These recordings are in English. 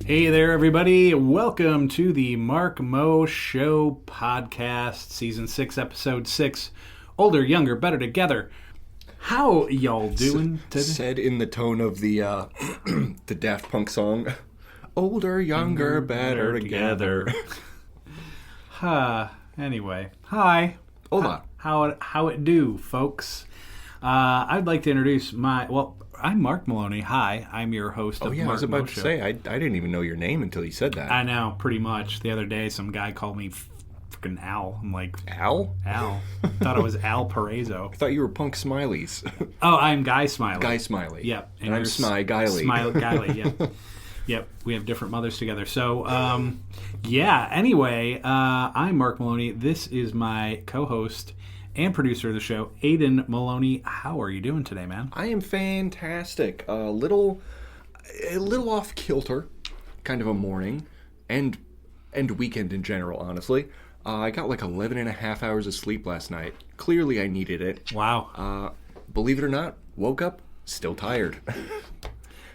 Hey there, everybody. Welcome to the Mark Mo Show podcast, Season 6, Episode 6, Older, Younger, Better Together. How y'all doing today? Said in the tone of the the Daft Punk song, Older, Younger, Better Together. Anyway, hi. Hola. How it do, folks? I'd like to introduce I'm Mark Maloney. Hi, I'm your host of Mark Mo Show. I was about to say, I didn't even know your name until you said that. I know, pretty much. The other day, some guy called me freaking Al. I'm like, Al? Al. Thought it was Al Paraiso. I thought you were Punk Smileys. Oh, I'm Guy Smiley. Guy Smiley. Yep. And I'm Smy Guiley. Smiley Guiley, yep. Yep, we have different mothers together. So, anyway, I'm Mark Maloney. This is my co-host and producer of the show, Aiden Maloney. How are you doing today, man? I am fantastic. A little off kilter, kind of a morning, and weekend in general, honestly. I got like 11 and a half hours of sleep last night. Clearly I needed it. Wow. Believe it or not, woke up still tired.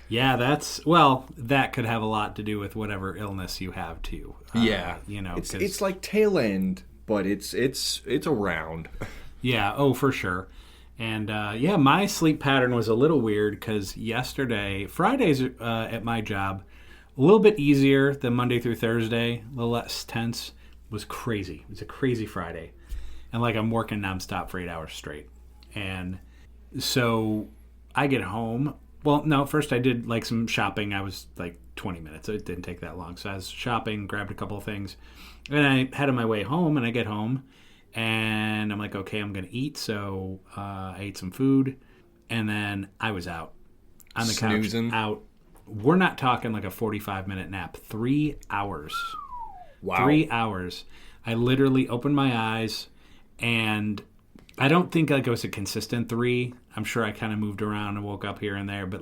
Yeah, that could have a lot to do with whatever illness you have too. It's like tail end, but it's around. Yeah, oh, for sure. And my sleep pattern was a little weird because Fridays at my job, a little bit easier than Monday through Thursday, a little less tense. It was crazy. It was a crazy Friday. And I'm working nonstop for 8 hours straight. And so I get home. Well, no, first I did some shopping. I was 20 minutes. It didn't take that long. So I was shopping, grabbed a couple of things. And I headed my way home, and I get home. And I'm like, okay, I'm going to eat. So I ate some food. And then I was out on the Snoozing. couch. Out. We're not talking a 45-minute nap. 3 hours. Wow. 3 hours. I literally opened my eyes, and I don't think it was a consistent 3. I'm sure I kind of moved around and woke up here and there, but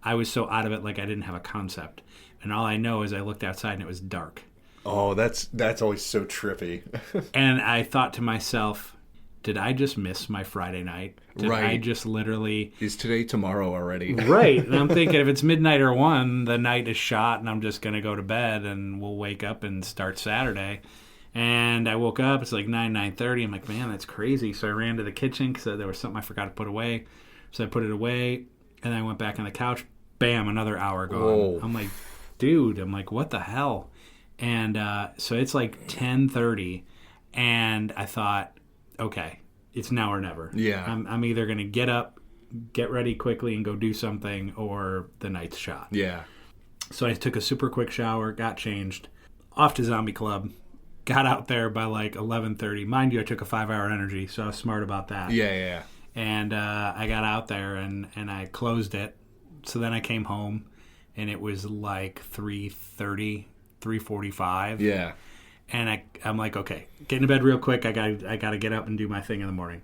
I was so out of it, I didn't have a concept. And all I know is I looked outside and it was dark. Oh, that's always so trippy. And I thought to myself, did I just miss my Friday night? Did right. I just literally... Is today tomorrow already? Right. And I'm thinking if it's midnight or 1, the night is shot and I'm just going to go to bed and we'll wake up and start Saturday. And I woke up, it's 9:30. I'm like, man, that's crazy. So I ran to the kitchen because there was something I forgot to put away. So I put it away, and I went back on the couch. Bam, another hour gone. Whoa. I'm like, dude, what the hell? And so it's 10:30, and I thought, okay, it's now or never. Yeah. I'm either going to get up, get ready quickly, and go do something, or the night's shot. Yeah. So I took a super quick shower, got changed, off to Zombie Club. Got out there by 11:30. Mind you, I took a 5-hour energy, so I was smart about that. Yeah. And I got out there and I closed it. So then I came home, and it was 3:30, 3:45. Yeah. And I'm like, okay, get into bed real quick. I got to get up and do my thing in the morning.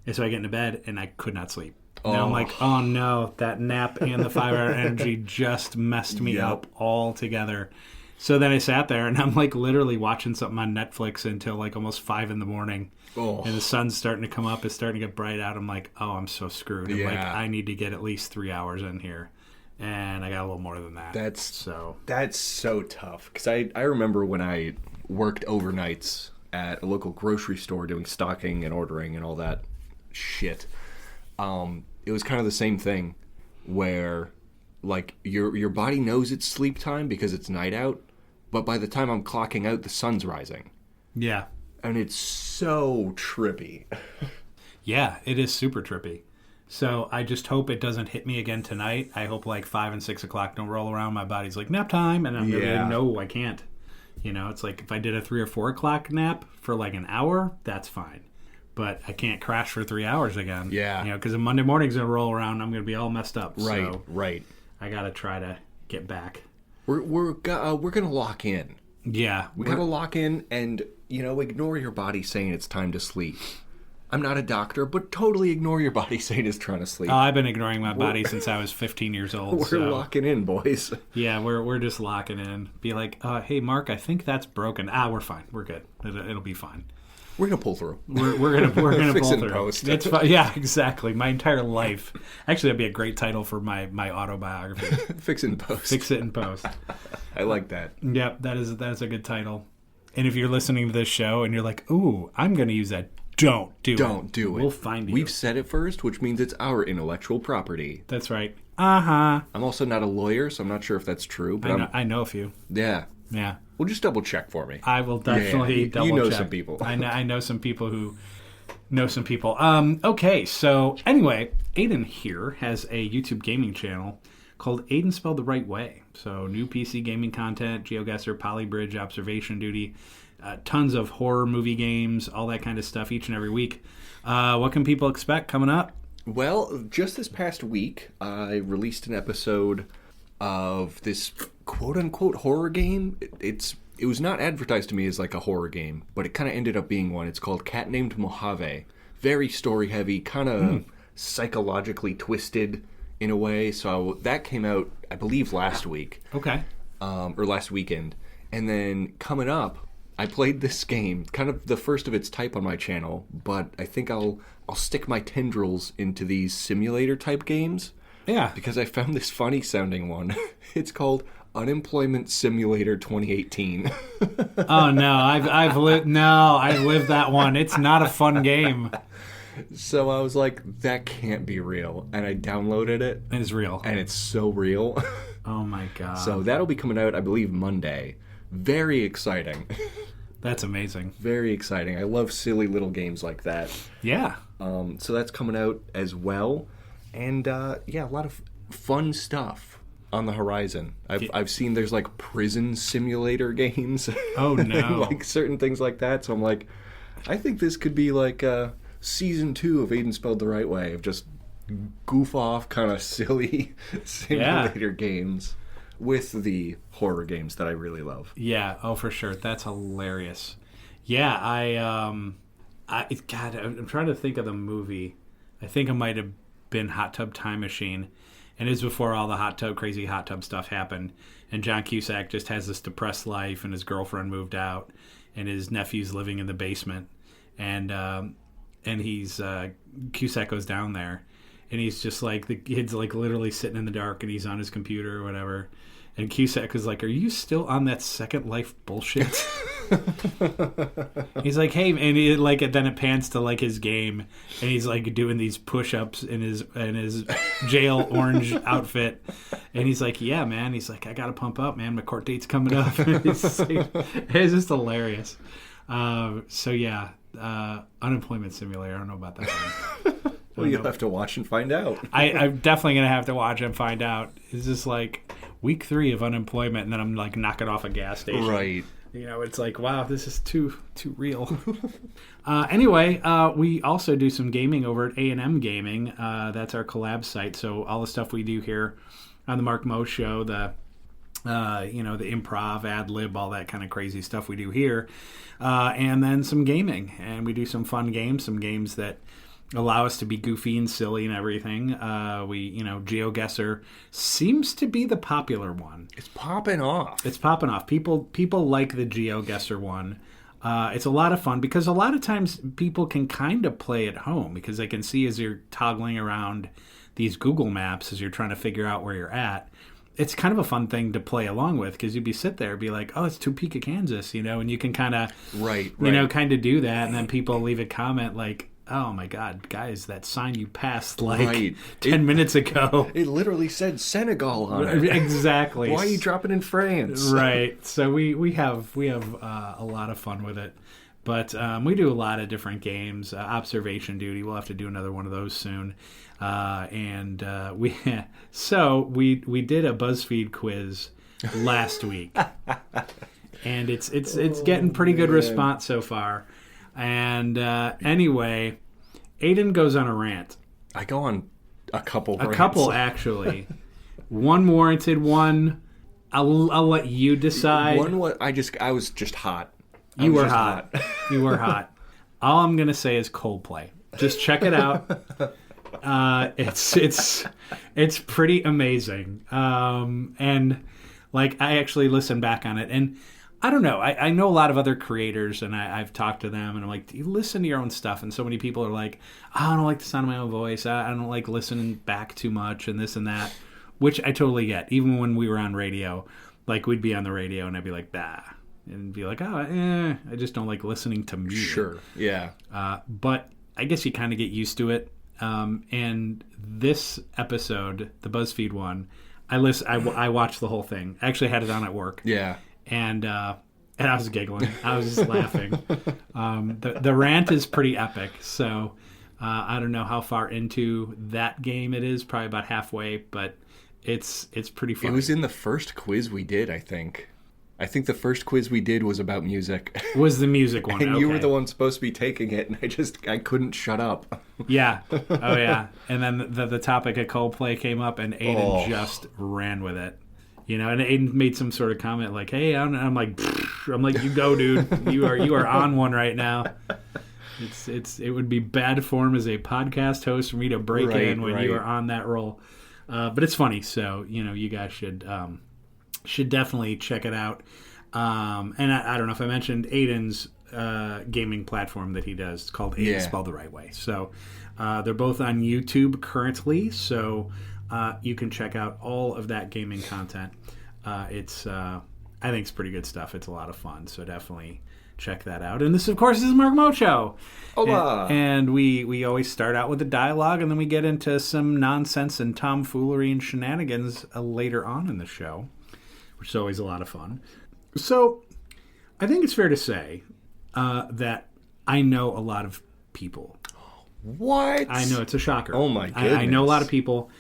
And so I get into bed, and I could not sleep. Oh. Now I'm like, oh no, that nap and the 5-hour energy just messed me up all together. So then I sat there, and I'm literally watching something on Netflix until almost 5 in the morning. Oh. And the sun's starting to come up. It's starting to get bright out. I'm like, oh, I'm so screwed. I'm I need to get at least 3 hours in here. And I got a little more than that. That's so tough. Because I remember when I worked overnights at a local grocery store doing stocking and ordering and all that shit. It was kind of the same thing where your body knows it's sleep time because it's night out. But by the time I'm clocking out, the sun's rising. Yeah. And it's so trippy. Yeah, it is super trippy. So I just hope it doesn't hit me again tonight. I hope 5 and 6 o'clock don't roll around. My body's nap time. And I'm going to be no, I can't. It's if I did a 3 or 4 o'clock nap for an hour, that's fine. But I can't crash for 3 hours again. Yeah. Because Monday morning's going to roll around. I'm going to be all messed up. Right, so right. I got to try to get back. We're gonna lock in. Yeah, we gotta lock in and ignore your body saying it's time to sleep. I'm not a doctor, but totally ignore your body saying it's trying to sleep. I've been ignoring my body since I was 15 years old. We're locking in, boys. Yeah, we're just locking in. Be like, hey, Mark, I think that's broken. We're fine. We're good. It'll be fine. We're gonna pull through. We're gonna Fix pull it in through. post. It's fun. Yeah, exactly. My entire life. Actually, that'd be a great title for my autobiography. Fix it in post. Fix it in post. I like that. Yep, that is a good title. And if you're listening to this show and you're like, "Ooh, I'm going to use that," don't do it. We'll find you. We've said it first, which means it's our intellectual property. That's right. I'm also not a lawyer, so I'm not sure if that's true. But I know a few. Yeah. Yeah. Well, just double check for me. I will definitely double check. You know some people. I know some people who know some people. Okay, so anyway, Aiden here has a YouTube gaming channel called Aiden Spelled the Right Way. So new PC gaming content, GeoGuessr, Polybridge, Observation Duty, tons of horror movie games, all that kind of stuff each and every week. What can people expect coming up? Well, just this past week, I released an episode of this quote-unquote horror game. It was not advertised to me as like a horror game, but it kind of ended up being one. It's called Cat Named Mojave. Very story-heavy, kind of psychologically twisted in a way. So that came out, I believe, last week. Okay. Or last weekend. And then coming up, I played this game, kind of the first of its type on my channel, but I think I'll stick my tendrils into these simulator-type games. Yeah. Because I found this funny-sounding one. It's called Unemployment Simulator 2018. Oh no, I've lived that one. It's not a fun game. So I was like, that can't be real. And I downloaded it. It is real. And it's so real. Oh my god. So that'll be coming out, I believe, Monday. Very exciting. That's amazing. Very exciting. I love silly little games like that. Yeah. So that's coming out as well. And yeah, a lot of fun stuff on the horizon. I've seen there's like prison simulator games. Oh no. Like certain things like that. So I'm like, I think this could be like season 2 of Aiden Spelled the Right Way, of just goof off kind of silly simulator games with the horror games that I really love. Yeah, oh for sure. That's hilarious. Yeah, I'm trying to think of the movie. I think it might have been Hot Tub Time Machine. And it was before all the crazy hot tub stuff happened. And John Cusack just has this depressed life, and his girlfriend moved out, and his nephew's living in the basement. And he's Cusack goes down there, and he's just like, the kid's like literally sitting in the dark, and he's on his computer or whatever. And Cusack is like, "Are you still on that Second Life bullshit?" He's like, "Hey," and then it pans to like his game, and he's like doing these push-ups in his jail orange outfit, and he's like, "Yeah, man," he's like, "I gotta pump up, man. My court date's coming up." It's just hilarious. So yeah, Unemployment Simulator. I don't know about that one. Well, you'll have to watch and find out. I'm definitely gonna have to watch and find out. It's just like week 3 of unemployment, and then I'm like knocking off a gas station. Right. You know, it's like, wow, this is too real. Anyway, we also do some gaming over at A&M Gaming. That's our collab site. So all the stuff we do here on the Mark Moe Show, the improv, ad lib, all that kind of crazy stuff we do here, and then some gaming, and we do some fun games, some games that allow us to be goofy and silly and everything. GeoGuessr seems to be the popular one. It's popping off. People like the GeoGuessr one. It's a lot of fun because a lot of times people can kind of play at home because they can see as you're toggling around these Google Maps as you're trying to figure out where you're at. It's kind of a fun thing to play along with because you'd sit there and be like, oh, it's Topeka, Kansas, and you can kind of, kind of do that. And then people leave a comment like, oh my God, guys, that sign you passed 10 minutes ago. It literally said Senegal on it. Exactly. Why are you dropping in France? Right. So we have a lot of fun with it. But we do a lot of different games. Observation Duty, we'll have to do another one of those soon. We did a BuzzFeed quiz last week. And it's getting pretty good response so far. And anyway, Aiden goes on a rant. I go on a couple rants. A couple, actually. One warranted, one I'll let you decide. I was just hot. You were hot. You were hot. All I'm going to say is Coldplay. Just check it out. It's pretty amazing. And like I actually listened back on it, and I don't know. I know a lot of other creators, and I've talked to them, and I'm like, you listen to your own stuff. And so many people are like, oh, I don't like the sound of my own voice. I don't like listening back too much and this and that, which I totally get. Even when we were on radio, like we'd be on the radio, and I'd be like, bah. And be like, I just don't like listening to music. Sure, yeah. But I guess you kind of get used to it. And this episode, the BuzzFeed one, I watched the whole thing. I actually had it on at work. Yeah. And I was giggling. I was just laughing. The rant is pretty epic. So I don't know how far into that game it is. Probably about halfway, but it's pretty funny. It was in the first quiz we did, I think. I think the first quiz we did was about music. Was the music one? And okay. You were the one supposed to be taking it, and I couldn't shut up. Yeah. Oh yeah. And then the topic of Coldplay came up, and Aiden just ran with it. You know, and Aiden made some sort of comment like, "Hey," I'm like, "You go, dude. You are on one right now." It would be bad form as a podcast host for me to break in when you are on that roll. But it's funny, so you guys should definitely check it out. And I don't know if I mentioned Aiden's gaming platform that he does. It's called Aiden Spelled the Right Way. So they're both on YouTube currently, so you can check out all of that gaming content. I think it's pretty good stuff. It's a lot of fun, so definitely check that out. And this, of course, is Mark Mocho. Hola. And we always start out with a dialogue, and then we get into some nonsense and tomfoolery and shenanigans later on in the show, which is always a lot of fun. So I think it's fair to say that I know a lot of people. What? I know, it's a shocker. Oh, my goodness. I know a lot of people.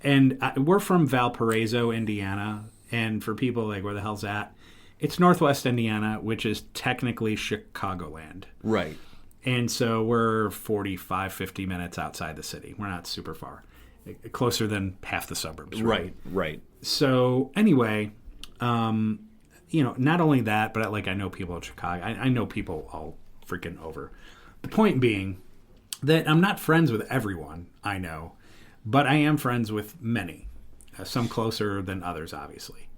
And we're from Valparaiso, Indiana. And for people like, where the hell's that? It's Northwest Indiana, which is technically Chicagoland. Right. And so we're 45, 50 minutes outside the city. We're not super far. Closer than half the suburbs. Right. So anyway, not only that, but I know people in Chicago. I know people all freaking over. The point being that I'm not friends with everyone I know, but I am friends with many. Some closer than others, obviously.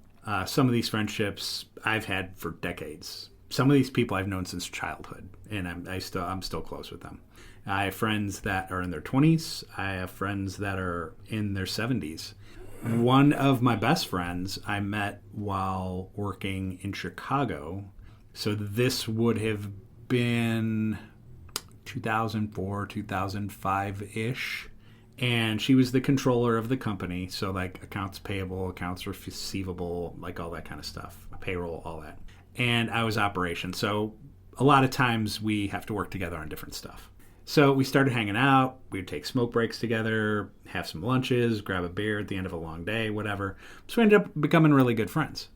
Some of these friendships I've had for decades. Some of these people I've known since childhood, and I'm still close with them. I have friends that are in their 20s. I have friends that are in their 70s. One of my best friends I met while working in Chicago. So this would have been 2004, 2005-ish. And she was the controller of the company. So like accounts payable, accounts receivable, like all that kind of stuff. Payroll, all that. And I was operations. So a lot of times we have to work together on different stuff. So we started hanging out. We would take smoke breaks together, have some lunches, grab a beer at the end of a long day, whatever. So we ended up becoming really good friends.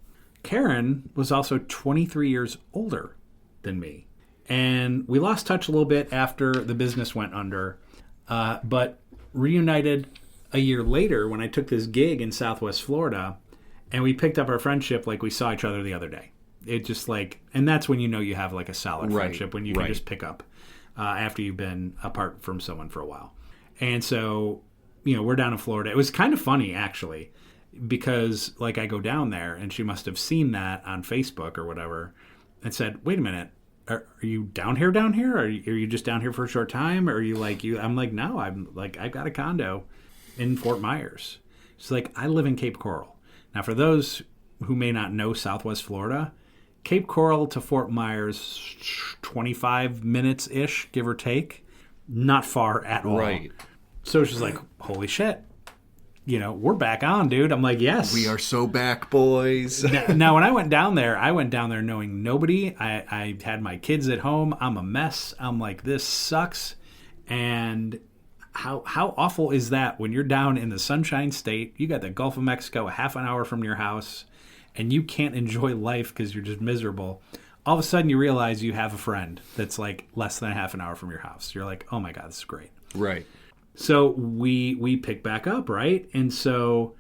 Karen was also 23 years older than me. And we lost touch a little bit after the business went under. But reunited a year later when I took this gig in Southwest Florida. And we picked up our friendship like we saw each other the other day. It just and that's when you have like a solid friendship, when you can just pick up. After you've been apart from someone for a while. And so, we're down in Florida. It was kind of funny, actually, because, I go down there, and she must have seen that on Facebook or whatever, and said, wait a minute, are you down here? Are you just down here for a short time? Or are you I'm like, no, I've got a condo in Fort Myers. She's like, I live in Cape Coral. Now, for those who may not know Southwest Florida, Cape Coral to Fort Myers, 25 minutes-ish, give or take. Not far at all. Right. So she's like, holy shit. We're back on, dude. I'm like, yes. We are so back, boys. Now, when I went down there knowing nobody. I had my kids at home. I'm a mess. I'm like, this sucks. And how awful is that when you're down in the Sunshine State, you got the Gulf of Mexico a half an hour from your house, and you can't enjoy life because you're just miserable. All of a sudden you realize you have a friend that's like less than a half an hour from your house. You're like, oh my God, this is great. Right. So we pick back up, right? And so,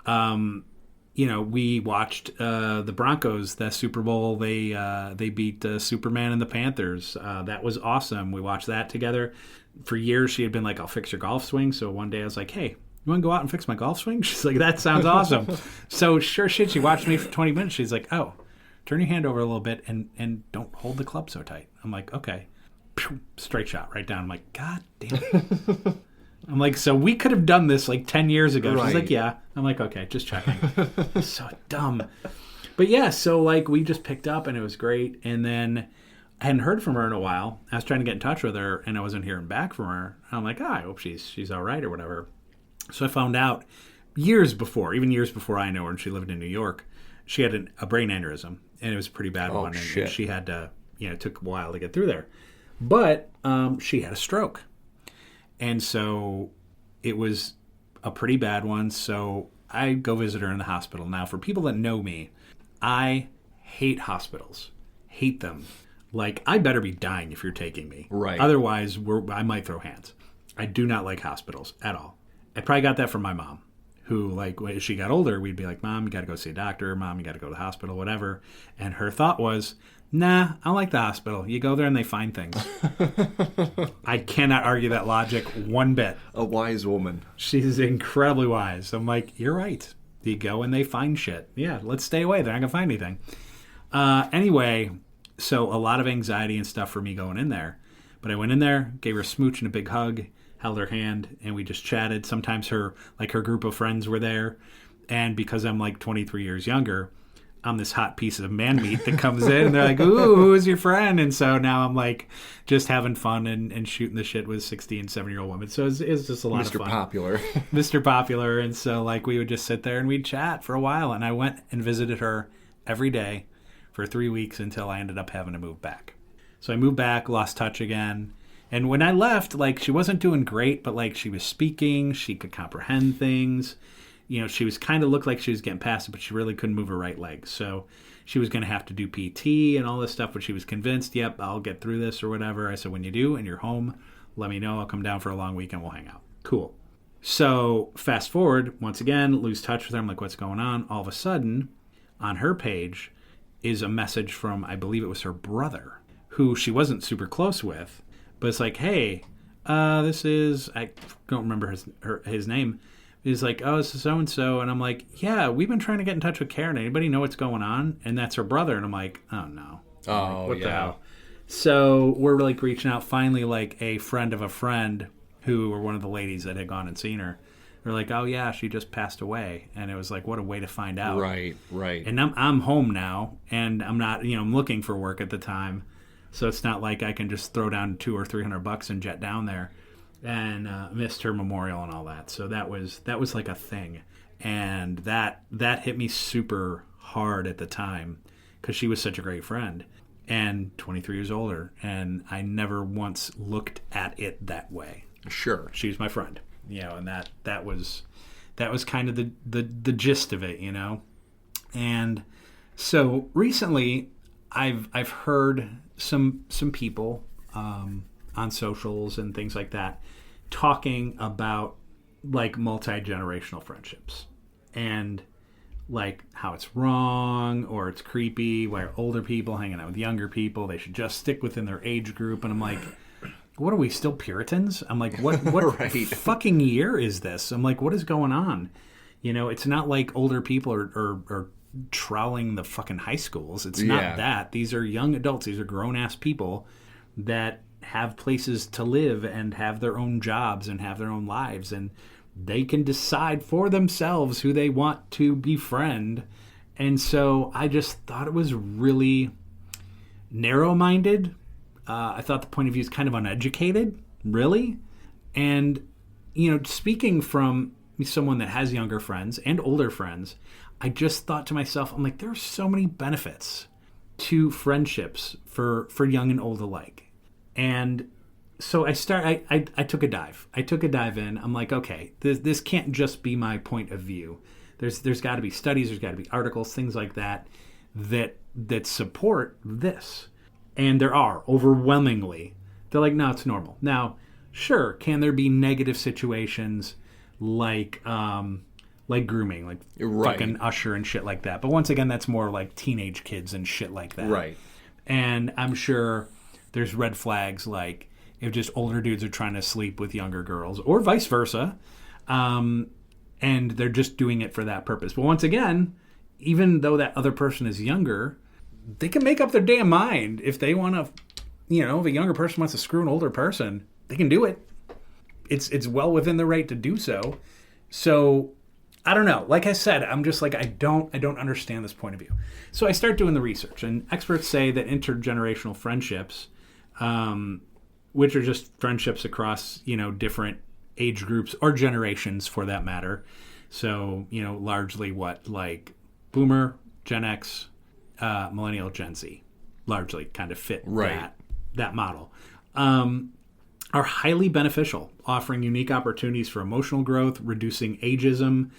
we watched the Broncos, that Super Bowl. They beat Superman and the Panthers. That was awesome. We watched that together. For years she had been like, I'll fix your golf swing. So one day I was like, hey, you want to go out and fix my golf swing? She's like, that sounds awesome. So sure shit, she watched me for 20 minutes. She's like, oh, turn your hand over a little bit and don't hold the club so tight. I'm like, okay. Straight shot right down. I'm like, God damn it. I'm like, so we could have done this like 10 years ago. She's like, yeah. I'm like, okay, just checking. So dumb. But yeah, so like we just picked up and it was great. And then I hadn't heard from her in a while. I was trying to get in touch with her and I wasn't hearing back from her. And I'm like, I hope she's all right or whatever. So I found out years before I know her, and she lived in New York, she had a brain aneurysm, and it was a pretty bad one. And she had to, it took a while to get through there. But she had a stroke. And so it was a pretty bad one. So I go visit her in the hospital. Now, for people that know me, I hate hospitals. Hate them. Like, I better be dying if you're taking me. Right. Otherwise, I might throw hands. I do not like hospitals at all. I probably got that from my mom, who, like, when she got older, we'd be like, Mom, you got to go see a doctor. Mom, you got to go to the hospital, whatever. And her thought was, nah, I like the hospital. You go there and they find things. I cannot argue that logic one bit. A wise woman. She's incredibly wise. I'm like, you're right. You go and they find shit. Yeah, let's stay away. They're not going to find anything. Anyway, so a lot of anxiety and stuff for me going in there. But I went in there, gave her a smooch and a big hug, held her hand, and we just chatted. Sometimes her group of friends were there. And because I'm like 23 years younger, I'm this hot piece of man meat that comes in, and they're like, ooh, who's your friend? And so now I'm like just having fun and shooting the shit with 60 and 7-year-old women. So it's just a lot of fun. Mr. Popular. Mr. Popular. And so like we would just sit there and we'd chat for a while. And I went and visited her every day for 3 weeks until I ended up having to move back. So I moved back, lost touch again. And when I left, like, she wasn't doing great, but like she was speaking, she could comprehend things. She was kind of looked like she was getting past it, but she really couldn't move her right leg. So she was going to have to do PT and all this stuff, but she was convinced, yep, I'll get through this or whatever. I said, when you do and you're home, let me know. I'll come down for a long weekend. We'll hang out. Cool. So fast forward, once again, lose touch with her. I'm like, what's going on? All of a sudden, on her page is a message from, I believe it was her brother, who she wasn't super close with. But it's like, hey, this is, I don't remember his name. He's like, oh, this is so-and-so. And I'm like, yeah, we've been trying to get in touch with Karen. Anybody know what's going on? And that's her brother. And I'm like, oh, no. Oh, what the hell? So we're like reaching out. Finally, like a friend of a friend who were one of the ladies that had gone and seen her. They're like, oh, yeah, she just passed away. And it was like, what a way to find out. Right. And I'm home now. And I'm not, I'm looking for work at the time. So it's not like I can just throw down $200 or $300 and jet down there. And missed her memorial and all that. So that was like a thing. And that hit me super hard at the time because she was such a great friend and 23 years older. And I never once looked at it that way. Sure. She was my friend, and that was kind of the gist of it, And so recently I've heard some people on socials and things like that talking about like multi-generational friendships and like how it's wrong or it's creepy, why are older people hanging out with younger people, they should just stick within their age group. And I'm like, what are we, still Puritans? I'm like, what right. fucking year is this? I'm like, what is going on? It's not like older people are troweling the fucking high schools. It's not that. These are young adults. These are grown-ass people that have places to live and have their own jobs and have their own lives. And they can decide for themselves who they want to befriend. And so I just thought it was really narrow-minded. I thought the point of view is kind of uneducated, really. And, speaking from someone that has younger friends and older friends, I just thought to myself, I'm like, there are so many benefits to friendships for young and old alike. And so I took a dive. I took a dive in. I'm like, okay, this can't just be my point of view. There's got to be studies, there's got to be articles, things like that support this. And there are, overwhelmingly. They're like, no, it's normal. Now, sure, can there be negative situations like grooming, like right. fucking Usher and shit like that? But once again, that's more like teenage kids and shit like that. Right. And I'm sure there's red flags like if just older dudes are trying to sleep with younger girls or vice versa. And they're just doing it for that purpose. But once again, even though that other person is younger, they can make up their damn mind if they want to, if a younger person wants to screw an older person, they can do it. It's well within their right to do so. So I don't know. Like I said, I'm just like, I don't understand this point of view. So I start doing the research, and experts say that intergenerational friendships, which are just friendships across, different age groups or generations for that matter. So, largely like Boomer, Gen X, Millennial, Gen Z, largely kind of fit that model, are highly beneficial, offering unique opportunities for emotional growth, reducing ageism,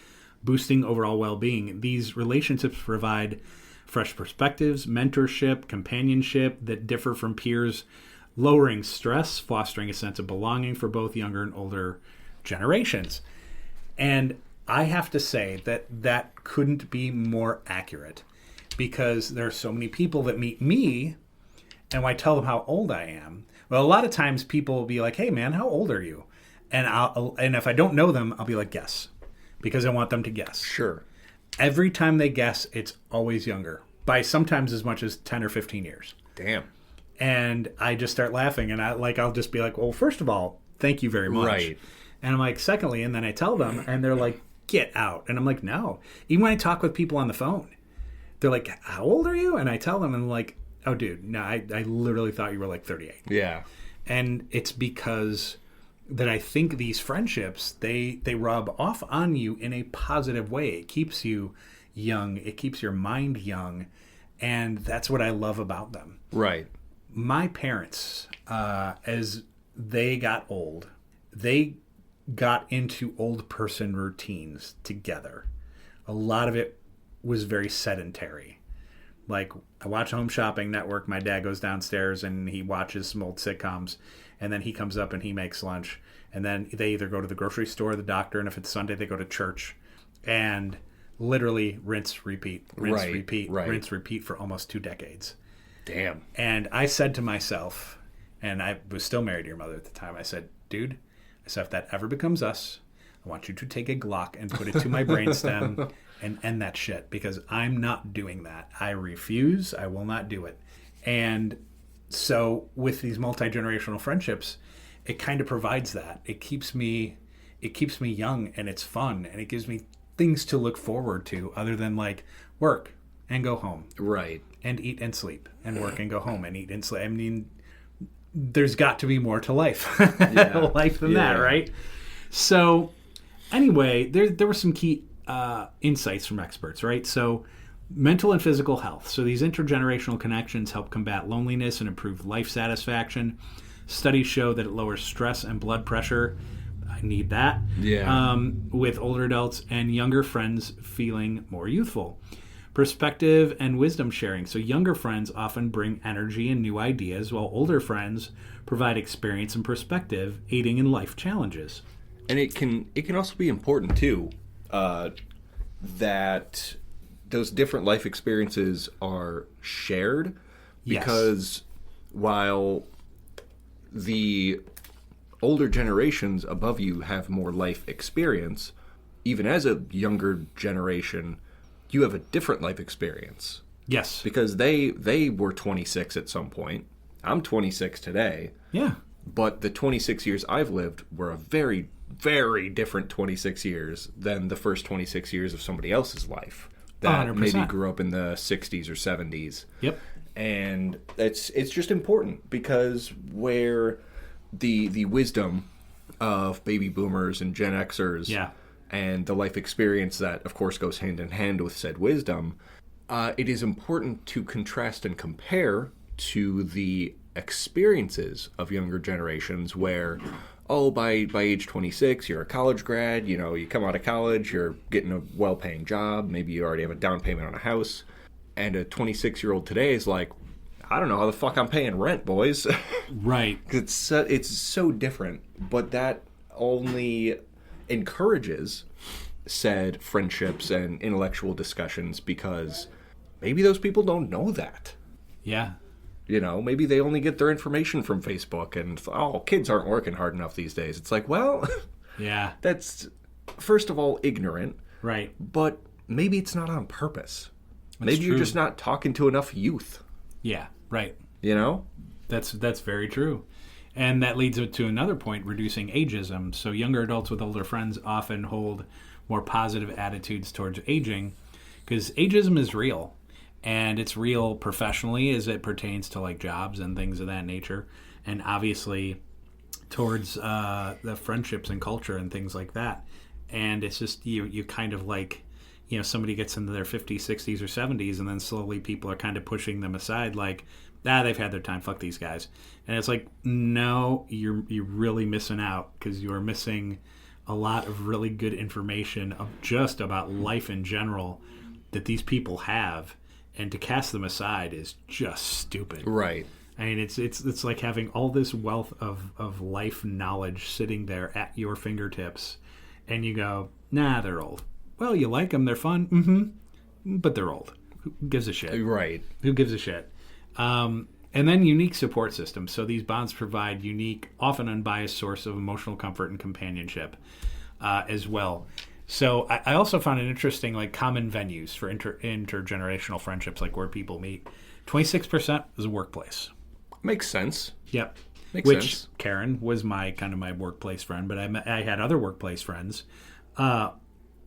boosting overall well-being. These relationships provide fresh perspectives, mentorship, companionship that differ from peers, lowering stress, fostering a sense of belonging for both younger and older generations. And I have to say that couldn't be more accurate, because there are so many people that meet me, and when I tell them how old I am, well, a lot of times people will be like, "Hey, man, how old are you?" And if I don't know them, I'll be like, "Guess," because I want them to guess. Sure. Every time they guess, it's always younger, by sometimes as much as 10 or 15 years. Damn. And I just start laughing, and I'll just be like, "Well, first of all, thank you very much." Right. And I'm like, secondly, and then I tell them, and they're like, "Get out." And I'm like, "No." Even when I talk with people on the phone, they're like, "How old are you?" And I tell them, and I'm like, "Oh, dude, no, I literally thought you were like 38. Yeah. And it's because that I think these friendships, they rub off on you in a positive way. It keeps you young. It keeps your mind young. And that's what I love about them. Right. My parents, as they got old, they got into old person routines together. A lot of it was very sedentary. Like, I watch Home Shopping Network. My dad goes downstairs and he watches some old sitcoms, and then he comes up and he makes lunch, and then they either go to the grocery store, the doctor, and if it's Sunday, they go to church, and literally rinse, repeat, rinse, rinse, repeat for almost 2 decades. Damn. And I said to myself, and I was still married to your mother at the time, I said, "Dude," I said, "if that ever becomes us, I want you to take a Glock and put it to my brainstem and end that shit, because I'm not doing that. I refuse. I will not do it." And so with these multi-generational friendships, it kind of provides that. It keeps me young, and it's fun, and it gives me things to look forward to other than like work and go home. Right. And eat and sleep, and work and go home and eat and sleep. I mean, there's got to be more to life, life than that, right? So anyway, there were some key insights from experts, right? So mental and physical health. So these intergenerational connections help combat loneliness and improve life satisfaction. Studies show that it lowers stress and blood pressure. I need that. Yeah. With older adults and younger friends feeling more youthful. Perspective and wisdom sharing. So younger friends often bring energy and new ideas, while older friends provide experience and perspective, aiding in life challenges. And it can also be important too, that those different life experiences are shared, because while the older generations above you have more life experience, even as a younger generation, you have a different life experience. Yes. Because they were 26 at some point. I'm 26 today. Yeah. But the 26 years I've lived were a very, very different 26 years than the first 26 years of somebody else's life that 100%. maybe grew up in the 60s or 70s. Yep. And it's just important, because where the wisdom of baby boomers and Gen Xers and the life experience that, of course, goes hand in hand with said wisdom, it is important to contrast and compare to the experiences of younger generations where, by age 26, you're a college grad, you come out of college, you're getting a well-paying job, maybe you already have a down payment on a house, and a 26-year-old today is like, I don't know how the fuck I'm paying rent, boys. Right. It's so different, but that only encourages said friendships and intellectual discussions, because maybe those people don't know that. Yeah. Maybe they only get their information from Facebook, and kids aren't working hard enough these days. It's like, well, yeah, that's first of all ignorant, right? But maybe it's not on purpose. Maybe you're just not talking to enough youth. Yeah, right. You know? That's very true. And that leads to another point, reducing ageism. So younger adults with older friends often hold more positive attitudes towards aging because ageism is real. And it's real professionally as it pertains to like jobs and things of that nature. And obviously towards the friendships and culture and things like that. And it's just you kind of like, you know, somebody gets into their 50s, 60s, or 70s, and then slowly people are kind of pushing them aside like, they've had their time, fuck these guys. And it's like, no, you're really missing out because you are missing a lot of really good information of just about life in general that these people have, and to cast them aside is just stupid. Right. I mean, it's like having all this wealth of life knowledge sitting there at your fingertips, and you go, nah, they're old. Well, you like them, they're fun, but they're old. Who gives a shit? Right. Who gives a shit? And then unique support systems. So these bonds provide unique, often unbiased source of emotional comfort and companionship as well. So I also found it interesting, like common venues for intergenerational friendships, like where people meet. 26% is a workplace. Makes sense. Yep. Makes Which sense. Karen was my workplace friend, but I had other workplace friends,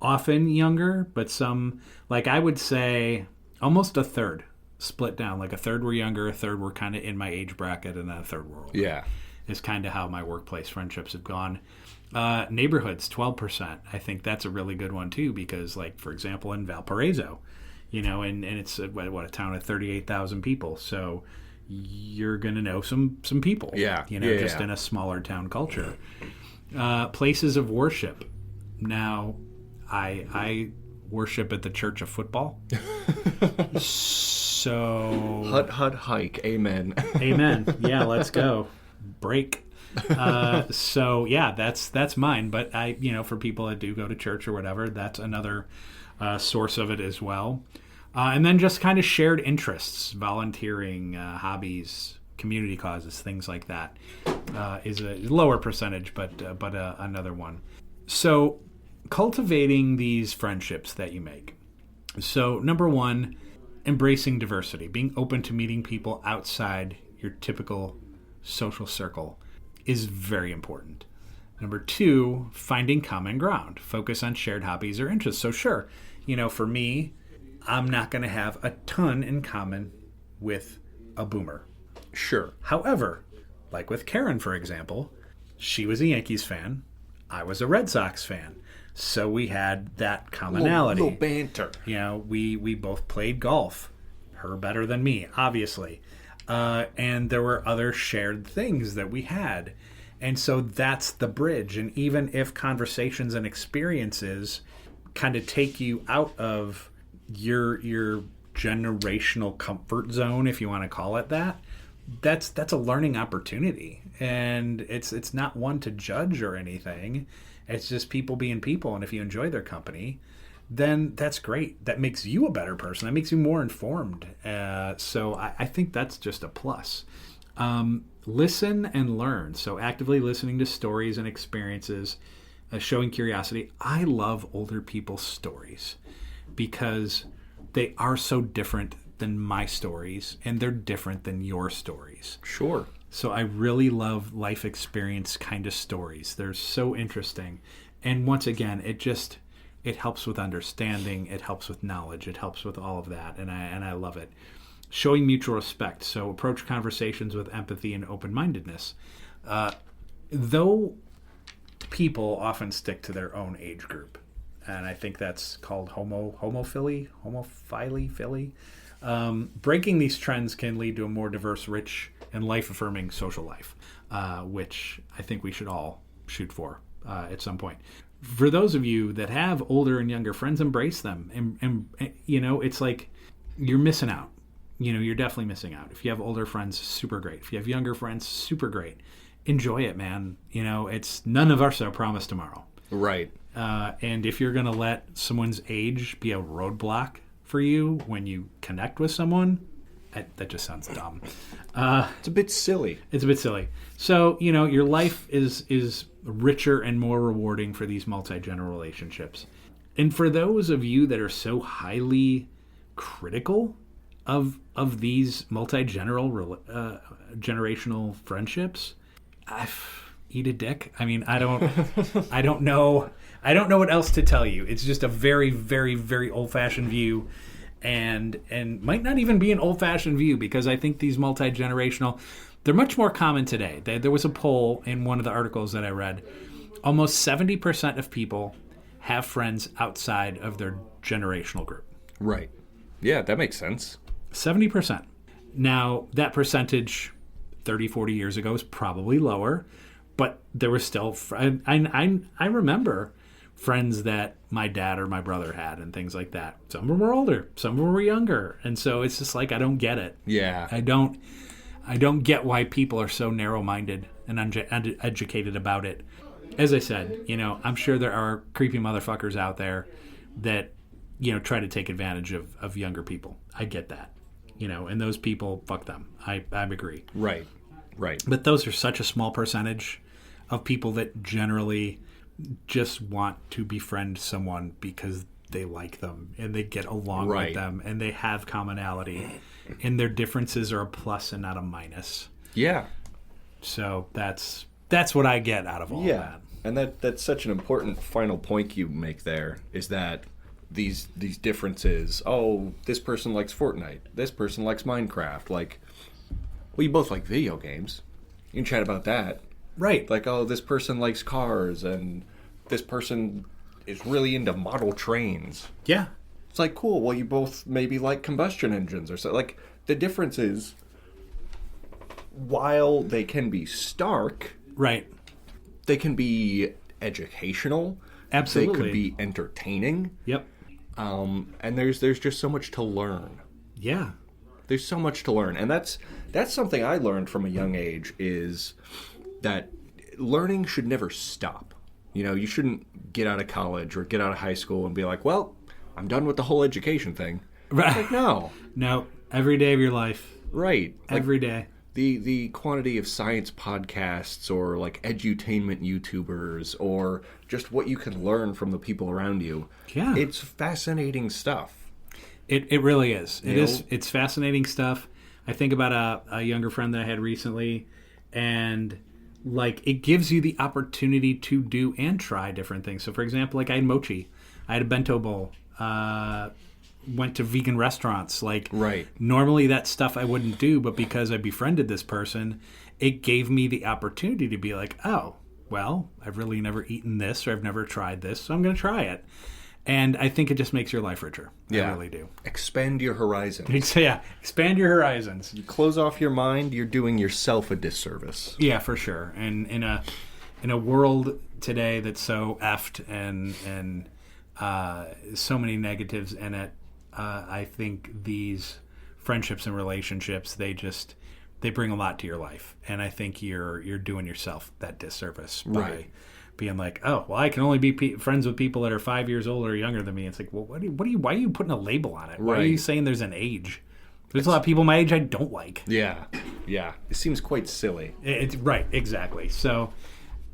often younger, but some, like I would say almost a third split down. Like a third were younger, a third were kind of in my age bracket, and then a third were older. Yeah. Is kind of how my workplace friendships have gone. Neighborhoods, 12%. I think that's a really good one too, because like, for example, in Valparaiso, you know, and it's a town of 38,000 people. So you're going to know some people, yeah, you know, in a smaller town culture. Places of worship. Now, I worship at the Church of Football. So Hut, hike. Amen. Amen. Yeah, let's go. Break. So yeah, that's mine. But I, you know, for people that do go to church or whatever, that's another source of it as well. And then just kind of shared interests, volunteering, hobbies, community causes, things like that is a lower percentage, but another one. So cultivating these friendships that you make. So number one, embracing diversity, being open to meeting people outside your typical social circle is very important. Number two, finding common ground. Focus on shared hobbies or interests. So sure, you know, for me, I'm not going to have a ton in common with a boomer. Sure. However, like with Karen, for example, she was a Yankees fan. I was a Red Sox fan. So we had that commonality. Little banter. You know, we both played golf. Her better than me, obviously. And there were other shared things that we had. And so that's the bridge. And even if conversations and experiences kind of take you out of your generational comfort zone, if you want to call it that, that's a learning opportunity. And it's not one to judge or anything. It's just people being people. And if you enjoy their company, then that's great. That makes you a better person. That makes you more informed. So I think that's just a plus. Listen and learn. So actively listening to stories and experiences, showing curiosity. I love older people's stories because they are so different than my stories, and they're different than your stories. Sure. So I really love life experience kind of stories. They're so interesting. And once again, it helps with understanding, it helps with knowledge, it helps with all of that, and I love it. Showing mutual respect. So approach conversations with empathy and open-mindedness. Though people often stick to their own age group, and I think that's called homophily. Breaking these trends can lead to a more diverse, rich, and life-affirming social life, which I think we should all shoot for at some point. For those of you that have older and younger friends, embrace them. And you know, it's like you're missing out. You know, you're definitely missing out. If you have older friends, super great. If you have younger friends, super great. Enjoy it, man. You know, it's none of us are promised tomorrow. Right. And if you're going to let someone's age be a roadblock for you when you connect with someone, that just sounds dumb. It's a bit silly. It's a bit silly. So, you know, your life is richer and more rewarding for these multi-general relationships. And for those of you that are so highly critical of these generational friendships, eat a dick. I mean, I don't know what else to tell you. It's just a very, very, very old-fashioned view, and might not even be an old-fashioned view, because I think these multi-generational, they're much more common today. There was a poll in one of the articles that I read. Almost 70% of people have friends outside of their generational group. Right. Yeah, that makes sense. 70%. Now, that percentage 30, 40 years ago is probably lower, but there were still... I remember friends that my dad or my brother had and things like that. Some of them were older, some of them were younger. And so it's just like, I don't get it. Yeah. I don't get why people are so narrow-minded and uneducated about it. As I said, I'm sure there are creepy motherfuckers out there that, try to take advantage of younger people. I get that. And those people, fuck them. I agree. Right. But those are such a small percentage of people that generally just want to befriend someone because they like them and they get along with them and they have commonality and their differences are a plus and not a minus. Yeah. So that's what I get out of all that. And that's such an important final point you make there, is that these differences, this person likes Fortnite, this person likes Minecraft, well, you both like video games. You can chat about that. Right. This person likes cars and this person is really into model trains. Yeah. It's cool. Well, you both maybe like combustion engines or so. The difference is, while they can be stark, right, they can be educational. Absolutely. They could be entertaining. Yep. And there's just so much to learn. Yeah. There's so much to learn. And that's something I learned from a young age, is that learning should never stop. You shouldn't get out of college or get out of high school and be like, well, I'm done with the whole education thing. Right. No. No. Every day of your life. Right. Every day. The quantity of science podcasts or edutainment YouTubers or just what you can learn from the people around you. Yeah. It's fascinating stuff. It really is. It's fascinating stuff. I think about a younger friend that I had recently, and it gives you the opportunity to do and try different things. So for example, I had mochi. I had a bento bowl. Went to vegan restaurants. Right. Normally that stuff I wouldn't do, but because I befriended this person, it gave me the opportunity to be like, oh, well, I've really never eaten this, or I've never tried this, so I'm going to try it. And I think it just makes your life richer. Yeah. I really do. Expand your horizons. Yeah, expand your horizons. You close off your mind, you're doing yourself a disservice. Yeah, for sure. And in a world today that's so effed and so many negatives in it, I think these friendships and relationships, they bring a lot to your life, and I think you're doing yourself that disservice by being like, oh, well, I can only be friends with people that are 5 years older or younger than me. It's like, well, why are you putting a label on it? Why are you saying there's an age? There's a lot of people my age I don't like. Yeah. It seems quite silly. It's right, exactly. So,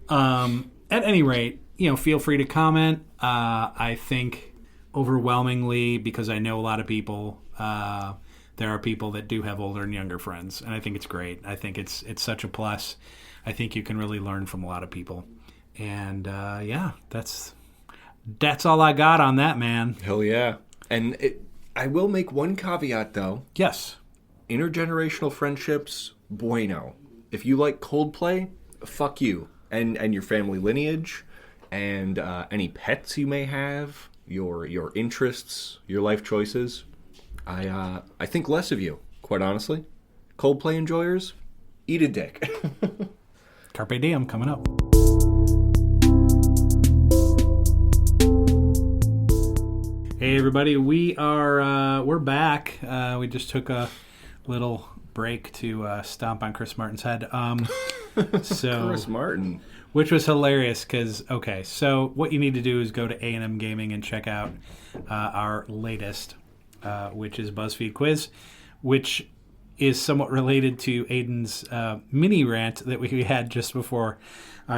at any rate, feel free to comment. I think overwhelmingly, because I know a lot of people, there are people that do have older and younger friends, and I think it's great. I think it's such a plus. I think you can really learn from a lot of people, and that's all I got on that, man. Hell yeah. And I will make one caveat though. Yes. Intergenerational friendships, bueno. If you like Coldplay, fuck you and your family lineage and any pets you may have. Your interests, your life choices. I think less of you, quite honestly. Coldplay enjoyers, eat a dick. Carpe Diem coming up. Hey everybody, we're back. We just took a little break to stomp on Chris Martin's head. So Chris Martin. Which was hilarious because, so what you need to do is go to A&M Gaming and check out our latest, which is BuzzFeed Quiz, which is somewhat related to Aiden's mini rant that we had just before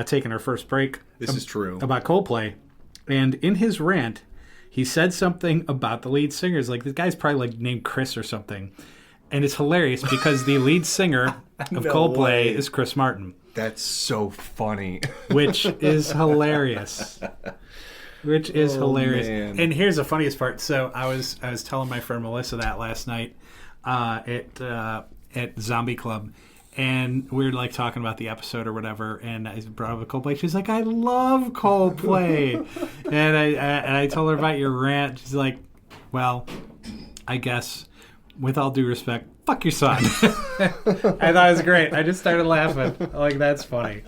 taking our first break. This is true. About Coldplay. And in his rant, he said something about the lead singers. Like, this guy's probably like named Chris or something. And it's hilarious because the lead singer of Coldplay is Chris Martin. That's so funny. Which is hilarious. Man. And here's the funniest part. So I was telling my friend Melissa that last night at Zombie Club, and we were like talking about the episode or whatever, and I brought up Coldplay. She's like, I love Coldplay. and I told her about your rant. She's like, well, I guess with all due respect, fuck your son. I thought it was great. I just started laughing. Like, that's funny.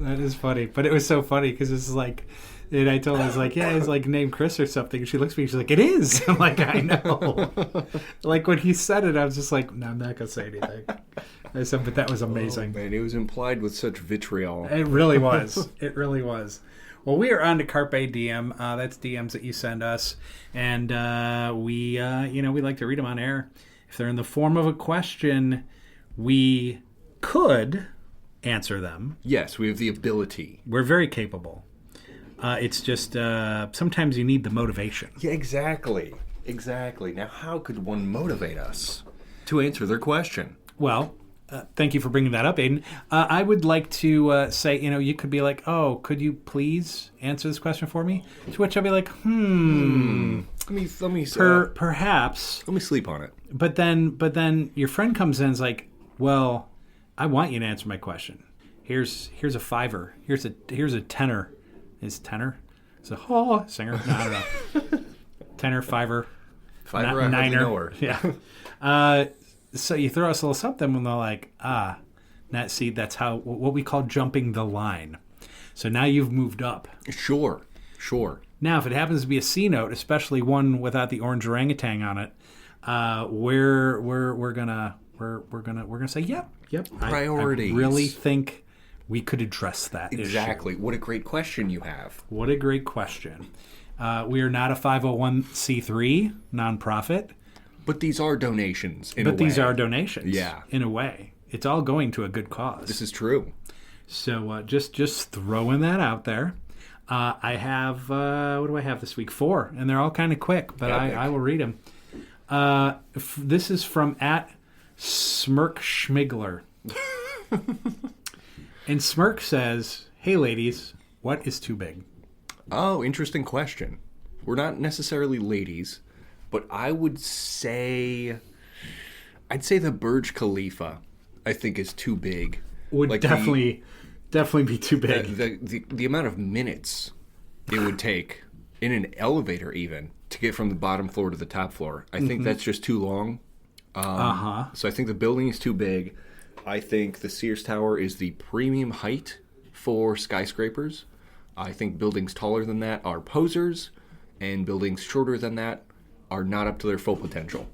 That is funny. But it was so funny because it's like, and I told her, I was like, yeah, he's like named Chris or something. And she looks at me, she's like, it is. I'm like, I know. Like, when he said it, I was just like, no, I'm not going to say anything. I said, but that was amazing. Oh, man, it was implied with such vitriol. It really was. It really was. Well, we are on to Carpe Diem. That's DMs that you send us. And we like to read them on air. If they're in the form of a question, we could answer them. Yes, we have the ability. We're very capable. It's just sometimes you need the motivation. Yeah, exactly. Exactly. Now, how could one motivate us to answer their question? Well, thank you for bringing that up, Aiden. I would like to say, you could be like, oh, could you please answer this question for me? To which I'll be like, Let me perhaps. Let me sleep on it. But then your friend comes in and is like, well, I want you to answer my question. Here's a $5. Here's a tenner. Is tenor? It's a singer? No, I don't know. Tenor, $5. $5, niner. Yeah. So you throw us a little something when they're like, that's how what we call jumping the line. So now you've moved up. Sure. Now, if it happens to be a C note, especially one without the orange orangutan on it, we're gonna say, yep. Priorities. I really think we could address that Exactly. issue. What a great question you have. What a great question. We are not a 501c3 nonprofit. But these are donations, These are donations. Yeah. In a way. It's all going to a good cause. This is true. So just throwing that out there. I have, what do I have this week? 4. And they're all kind of quick, but I will read them. This is from @Smirk Schmigler. And Smirk says, hey, ladies, what is too big? Oh, interesting question. We're not necessarily ladies, but I would say... I'd say the Burj Khalifa, I think, is too big. Would like definitely be too big. The amount of minutes it would take, in an elevator even, to get from the bottom floor to the top floor. I think that's just too long. So I think the building is too big. I think the Sears Tower is the premium height for skyscrapers. I think buildings taller than that are posers, and buildings shorter than that are not up to their full potential.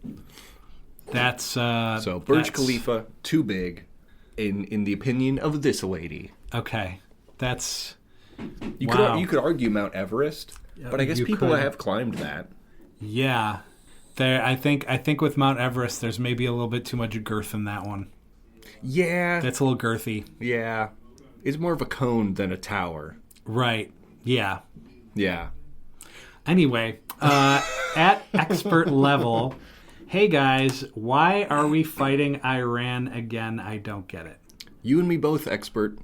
That's so Burj Khalifa, too big, in the opinion of this lady. Okay, that's you could argue Mount Everest, but I guess people have climbed that. Yeah, I think with Mount Everest, there's maybe a little bit too much girth in that one. Yeah, that's a little girthy. Yeah, it's more of a cone than a tower. Right. Yeah. Yeah. Anyway, at expert level, hey guys, why are we fighting Iran again? I don't get it. You and me both, expert.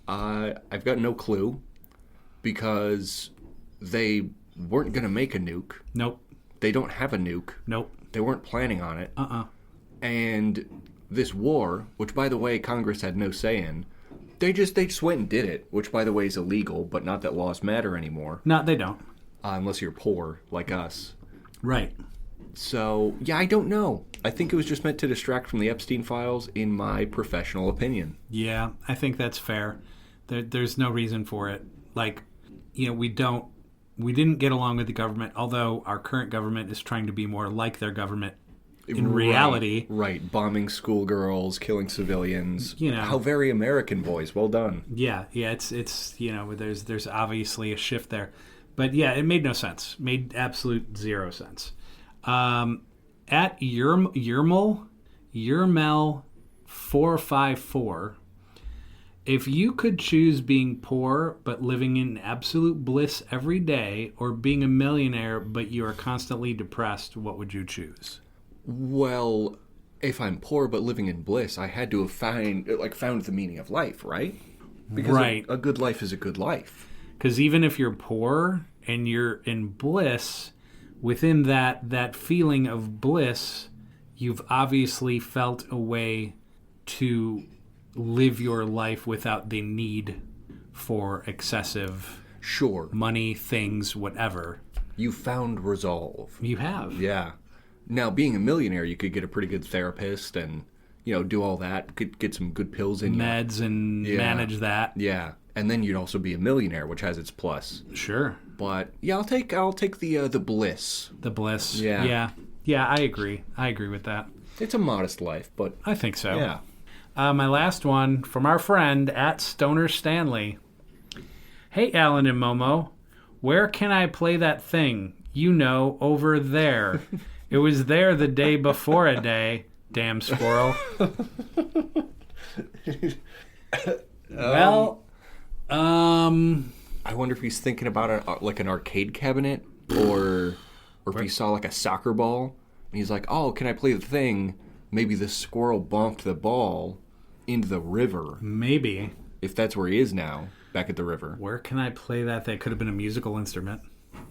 I've got no clue, because they weren't going to make a nuke. Nope. They don't have a nuke. Nope. They weren't planning on it. And this war, which, by the way, Congress had no say in, they just went and did it, which, by the way, is illegal, but not that laws matter anymore. No, they don't. Unless you're poor, like us. Right. So, yeah, I don't know. I think it was just meant to distract from the Epstein files, in my professional opinion. Yeah, I think that's fair. There's no reason for it. Like, we didn't get along with the government, although our current government is trying to be more like their government in reality. Right. Bombing schoolgirls, killing civilians. How very American, boys. Well done. Yeah. It's there's obviously a shift there. But yeah, it made no sense. Made absolute zero sense. At Yermel 454, If you could choose being poor but living in absolute bliss every day, or being a millionaire but you are constantly depressed, what would you choose? Well, if I'm poor but living in bliss, I had to have found the meaning of life, right? Because Right. a good life is a good life. Because even if you're poor and you're in bliss, within that feeling of bliss, you've obviously felt a way to live your life without the need for excessive Sure, money, things, whatever. you found resolve. You have. Yeah. Now, being a millionaire, you could get a pretty good therapist and, do all that. Could get some good pills in you. Meds and manage that. Yeah. And then you'd also be a millionaire, which has its plus. Sure. But yeah, I'll take the bliss. The bliss. Yeah. Yeah. Yeah, I agree. I agree with that. It's a modest life, but I think so. yeah. My last one from our friend at Stoner Stanley. Hey, Alan and Momo, where can I play that thing? Over there. It was there the day before a day. Damn squirrel. I wonder if he's thinking about an arcade cabinet, or if he saw like a soccer ball, and he's like, "Oh, can I play the thing?" Maybe the squirrel bumped the ball into the river. Maybe. If that's where he is now, back at the river. Where can I play that thing? Could have been a musical instrument.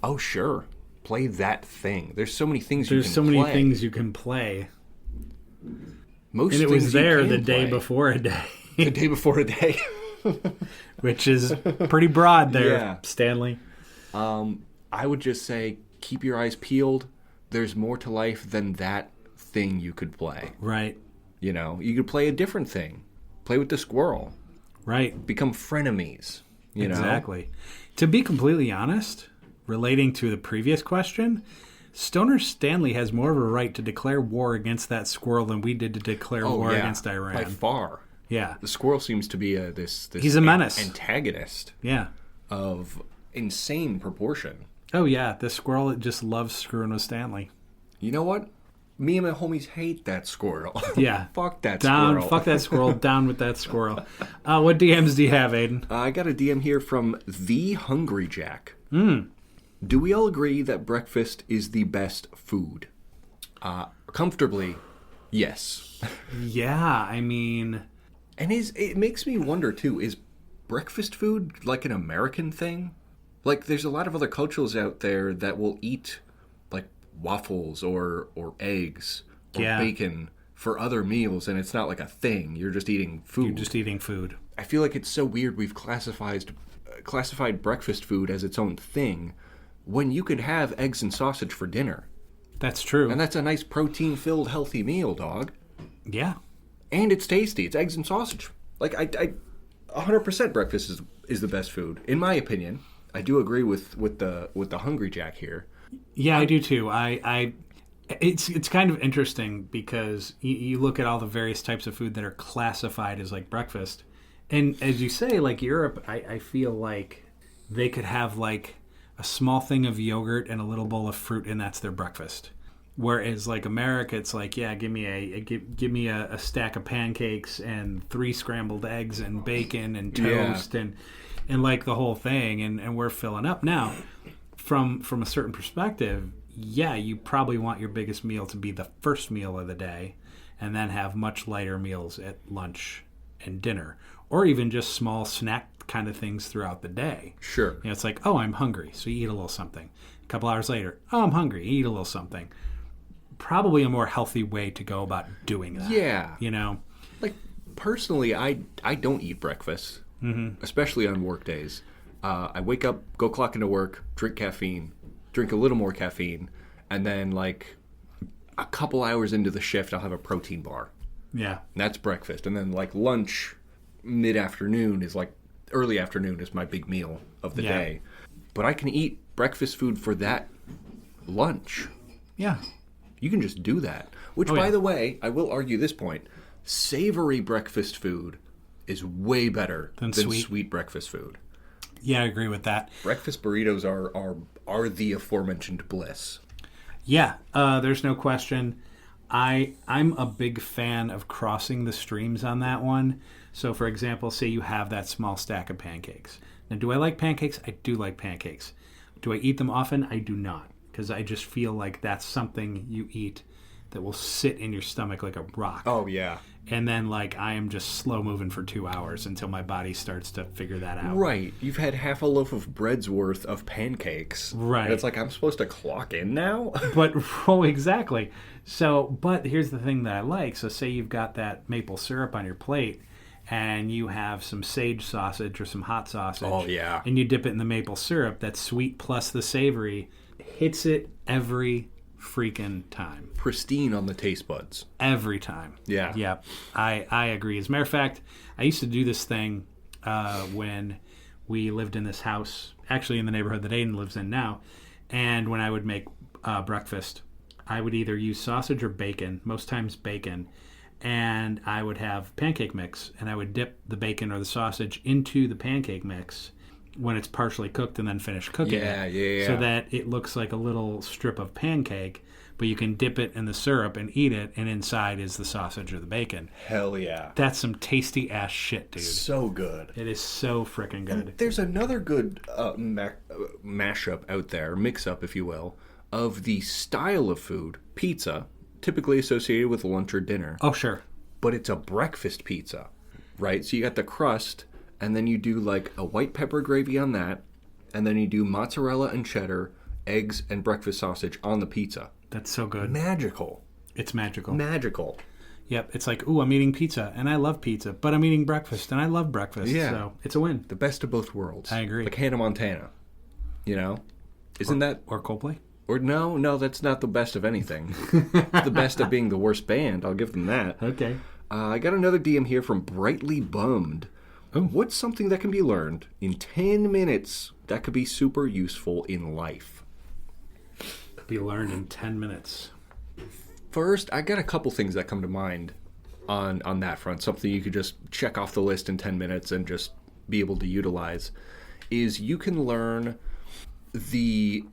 Oh, sure. Play that thing. There's so many things There's you so can play. many things you can play. Most And it things was you there can the day play. before a day. The day before a day. Which is pretty broad there, Yeah. Stanley. I would just say, keep your eyes peeled. There's more to life than that thing you could play. Right. You could play a different thing. Play with the squirrel. Right. Become frenemies. Exactly. To be completely honest, relating to the previous question, Stoner Stanley has more of a right to declare war against that squirrel than we did to declare war against Iran. By far. Yeah. The squirrel seems to be this He's a menace. Antagonist Yeah. of insane proportion. Oh, yeah. The squirrel just loves screwing with Stanley. You know what? Me and my homies hate that squirrel. Yeah. Fuck that Down. squirrel. Fuck that squirrel. Down with that squirrel. What DMs do you have, Aiden? I got a DM here from The Hungry Jack. Do we all agree that breakfast is the best food? Comfortably, yes. Yeah, I mean... And it makes me wonder, too, is breakfast food like an American thing? Like, there's a lot of other cultures out there that will eat, like, waffles or eggs or bacon for other meals, and it's not like a thing. You're just eating food. You're just eating food. I feel like it's so weird we've classified breakfast food as its own thing when you could have eggs and sausage for dinner. That's true. And that's a nice protein-filled, healthy meal, dog. Yeah. And it's tasty. It's eggs and sausage. Like, I 100% breakfast is the best food, in my opinion. I do agree with the Hungry Jack here. Yeah, I do too. It's kind of interesting because you look at all the various types of food that are classified as like breakfast, and as you say, like Europe, I feel like they could have like a small thing of yogurt and a little bowl of fruit, and that's their breakfast. Whereas like America, it's like, yeah, give me a stack of pancakes and 3 scrambled eggs and bacon and toast and like the whole thing, and we're filling up now. From a certain perspective, yeah, you probably want your biggest meal to be the first meal of the day, and then have much lighter meals at lunch and dinner, or even just small snack kind of things throughout the day. Sure. It's like, oh, I'm hungry, so you eat a little something. A couple hours later, oh, I'm hungry, you eat a little something. Probably a more healthy way to go about doing that. Yeah. Like, personally, I don't eat breakfast, especially on work days. I wake up, go clock into work, drink a little more caffeine, and then like a couple hours into the shift, I'll have a protein bar. Yeah. And that's breakfast. And then like lunch, mid-afternoon early afternoon is my big meal of the day. But I can eat breakfast food for that lunch. Yeah. You can just do that. Which, by the way, I will argue this point. Savory breakfast food is way better than sweet breakfast food. Yeah, I agree with that. Breakfast burritos are the aforementioned bliss. Yeah, there's no question. I'm a big fan of crossing the streams on that one. So, for example, say you have that small stack of pancakes. Now, do I like pancakes? I do like pancakes. Do I eat them often? I do not, because I just feel like that's something you eat that will sit in your stomach like a rock. Oh, yeah. And then, like, I am just slow moving for 2 hours until my body starts to figure that out. Right. You've had half a loaf of bread's worth of pancakes. Right. And it's like, I'm supposed to clock in now? But, oh, exactly. So, but here's the thing that I like. So, say you've got that maple syrup on your plate, and you have some sage sausage or some hot sausage. Oh, yeah. And you dip it in the maple syrup. That sweet plus the savory hits it every freaking time. Pristine on the taste buds. Every time. Yeah. Yep. I agree. As a matter of fact, I used to do this thing when we lived in this house, actually in the neighborhood that Aiden lives in now. And when I would make breakfast, I would either use sausage or bacon, most times bacon. And I would have pancake mix, and I would dip the bacon or the sausage into the pancake mix when it's partially cooked and then finish cooking it. So that it looks like a little strip of pancake, but you can dip it in the syrup and eat it, and inside is the sausage or the bacon. Hell yeah. That's some tasty ass shit, dude. So good. It is so freaking good. And there's another good mashup out there, mix-up, if you will, of the style of food, pizza, typically associated with lunch or dinner. Oh, sure. But it's a breakfast pizza, right? So you got the crust, and then you do like a white pepper gravy on that, and then you do mozzarella and cheddar, eggs, and breakfast sausage on the pizza. That's so good. Magical. It's magical. Magical. Yep. It's like, ooh, I'm eating pizza, and I love pizza, but I'm eating breakfast, and I love breakfast. Yeah. So it's a win. The best of both worlds. I agree. Like Hannah Montana. You know? Isn't that... Or Coldplay? Or no, that's not the best of anything. It's the best of being the worst band. I'll give them that. Okay. I got another DM here from Brightly Bummed. Oh. What's something that can be learned in 10 minutes that could be super useful in life? Could be learned in 10 minutes. First, I got a couple things that come to mind on that front. Something you could just check off the list in 10 minutes and just be able to utilize. Is you can learn the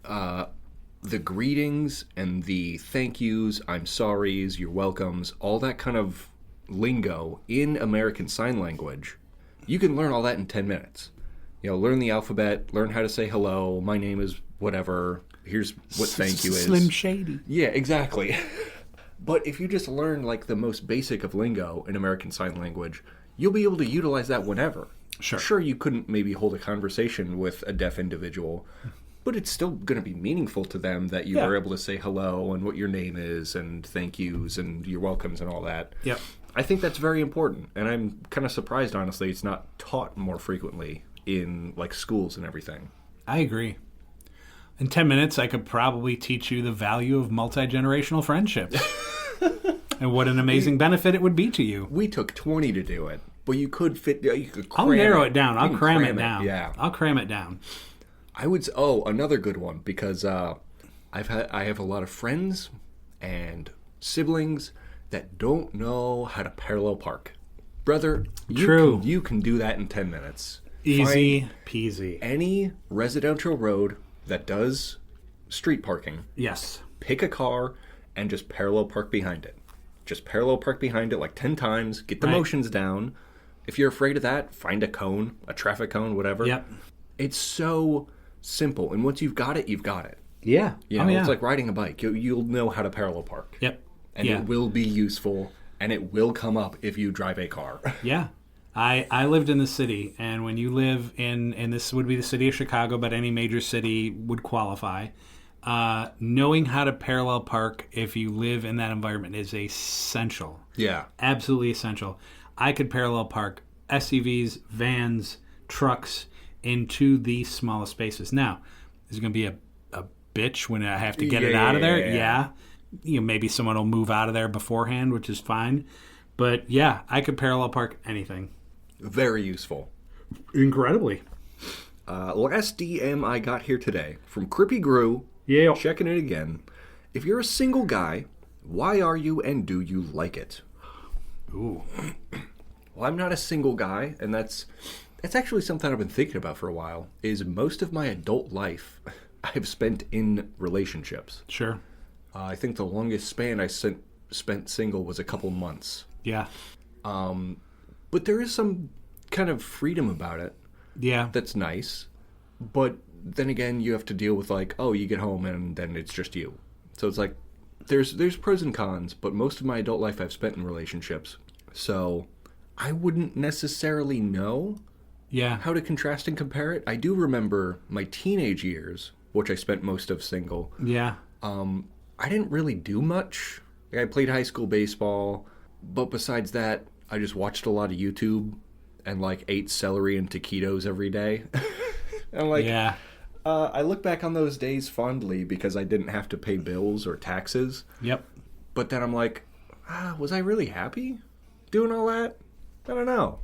greetings and the thank yous, I'm sorries, you're welcomes, all that kind of lingo in American Sign Language. You can learn all that in 10 minutes. You know, learn the alphabet, learn how to say hello, my name is whatever, here's what thank you is. Slim Shady. Yeah, exactly. But if you just learn like the most basic of lingo in American Sign Language, you'll be able to utilize that whenever. Sure, you couldn't maybe hold a conversation with a deaf individual, but it's still going to be meaningful to them that you are able to say hello and what your name is and thank yous and your welcomes and all that. Yep. I think that's very important, and I'm kind of surprised, honestly, it's not taught more frequently in like schools and everything. I agree. In 10 minutes, I could probably teach you the value of multi-generational friendships and what an amazing benefit it would be to you. We took 20 to do it, but you could fit. You could cram I'll narrow it down. I'll cram it down. Yeah, I'll cram it down. I would. Oh, another good one, because I have a lot of friends and siblings that don't know how to parallel park. Brother, you can do that in 10 minutes. Easy peasy. Any residential road that does street parking. Yes. Pick a car and just parallel park behind it. Just parallel park behind it like 10 times. Get the motions down. If you're afraid of that, find a cone, a traffic cone, whatever. Yep. It's so simple. And once you've got it, you've got it. Yeah. You know, it's like riding a bike. You'll know how to parallel park. Yep. And it will be useful, and it will come up if you drive a car. Yeah. I lived in the city, and when you live in this would be the city of Chicago, but any major city would qualify. Knowing how to parallel park if you live in that environment is essential. Yeah. Absolutely essential. I could parallel park SUVs, vans, trucks into the smallest spaces. Now, there's going to be a bitch when I have to get it out of there. Yeah. You know, maybe someone will move out of there beforehand, which is fine. But yeah, I could parallel park anything. Very useful. Incredibly. Last DM I got here today from Crippy Grew. Yeah. Checking it again. If you're a single guy, why are you and do you like it? Ooh. Well, I'm not a single guy, and that's actually something I've been thinking about for a while, is most of my adult life I've spent in relationships. Sure. I think the longest span I spent single was a couple months. Yeah. But there is some kind of freedom about it Yeah. that's nice. But then again, you have to deal with like, oh, you get home and then it's just you. So it's like, there's pros and cons, but most of my adult life I've spent in relationships. So I wouldn't necessarily know Yeah. how to contrast and compare it. I do remember my teenage years, which I spent most of single. Yeah. I didn't really do much. Like, I played high school baseball, but besides that, I just watched a lot of YouTube and like ate celery and taquitos every day. And like, Yeah. I look back on those days fondly because I didn't have to pay bills or taxes. Yep. But then I'm like, was I really happy doing all that? I don't know.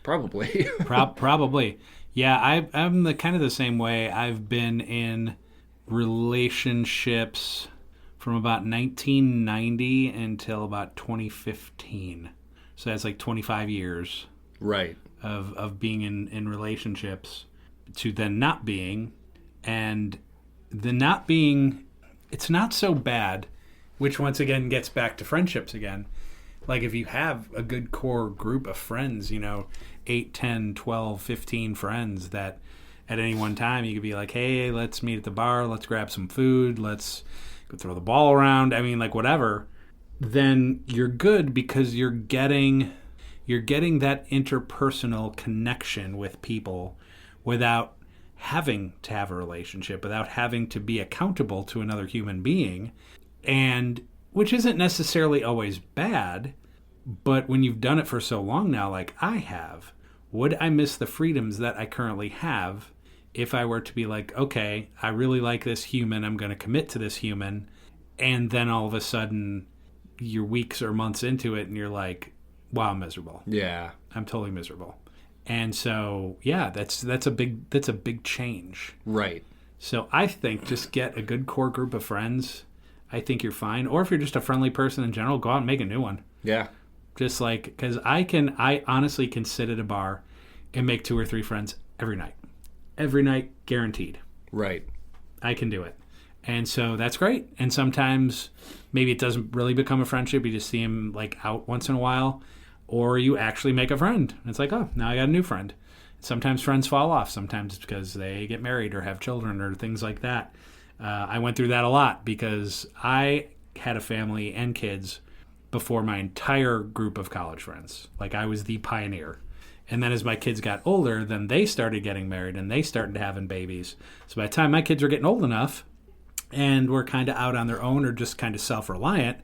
Probably. Probably. Yeah, I'm the kind of the same way. I've been in relationships from about 1990 until about 2015. So that's like 25 years Right. of being in relationships to then not being. And the not being, it's not so bad, which once again gets back to friendships again. Like if you have a good core group of friends, 8, 10, 12, 15 friends that at any one time you could be like, hey, let's meet at the bar, let's grab some food, let's go throw the ball around. I mean, like whatever. Then you're good because you're getting that interpersonal connection with people without having to have a relationship, without having to be accountable to another human being, and which isn't necessarily always bad, but when you've done it for so long now, like I have, would I miss the freedoms that I currently have if I were to be like, okay, I really like this human, I'm going to commit to this human, and then all of a sudden you're weeks or months into it and you're like, wow, I'm miserable. Yeah. I'm totally miserable. And so, yeah, that's a big change. Right. So I think just get a good core group of friends. I think you're fine. Or if you're just a friendly person in general, go out and make a new one. Yeah. Just like, because I honestly can sit at a bar and make 2 or 3 friends every night. Every night, guaranteed. Right. I can do it. And so that's great. And sometimes maybe it doesn't really become a friendship. You just see them like out once in a while. Or you actually make a friend. It's like, oh, now I got a new friend. Sometimes friends fall off. Sometimes it's because they get married or have children or things like that. I went through that a lot because I had a family and kids before my entire group of college friends. Like I was the pioneer. And then as my kids got older, then they started getting married and they started having babies. So by the time my kids were getting old enough and were kind of out on their own or just kind of self-reliant,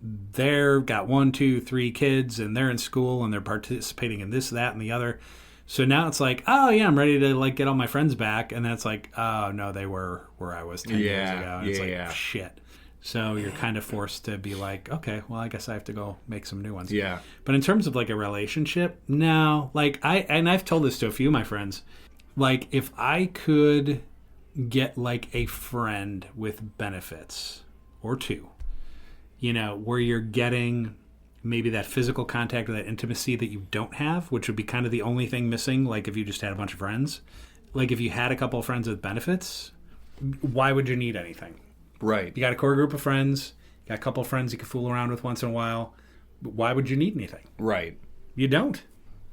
they're got 1, 2, 3 kids and they're in school and they're participating in this, that, and the other. So now it's like, oh yeah, I'm ready to like get all my friends back. And then it's like, oh no, they were where I was 10 years ago. And it's like, shit. So you're kind of forced to be like, okay, well, I guess I have to go make some new ones. Yeah. But in terms of like a relationship, no. Like I've told this to a few of my friends. Like if I could get like a friend with benefits or 2, where you're getting maybe that physical contact or that intimacy that you don't have, which would be kind of the only thing missing, like if you just had a bunch of friends. Like if you had a couple of friends with benefits, why would you need anything? Right. You got a core group of friends, you got a couple of friends you can fool around with once in a while. Why would you need anything? Right. You don't.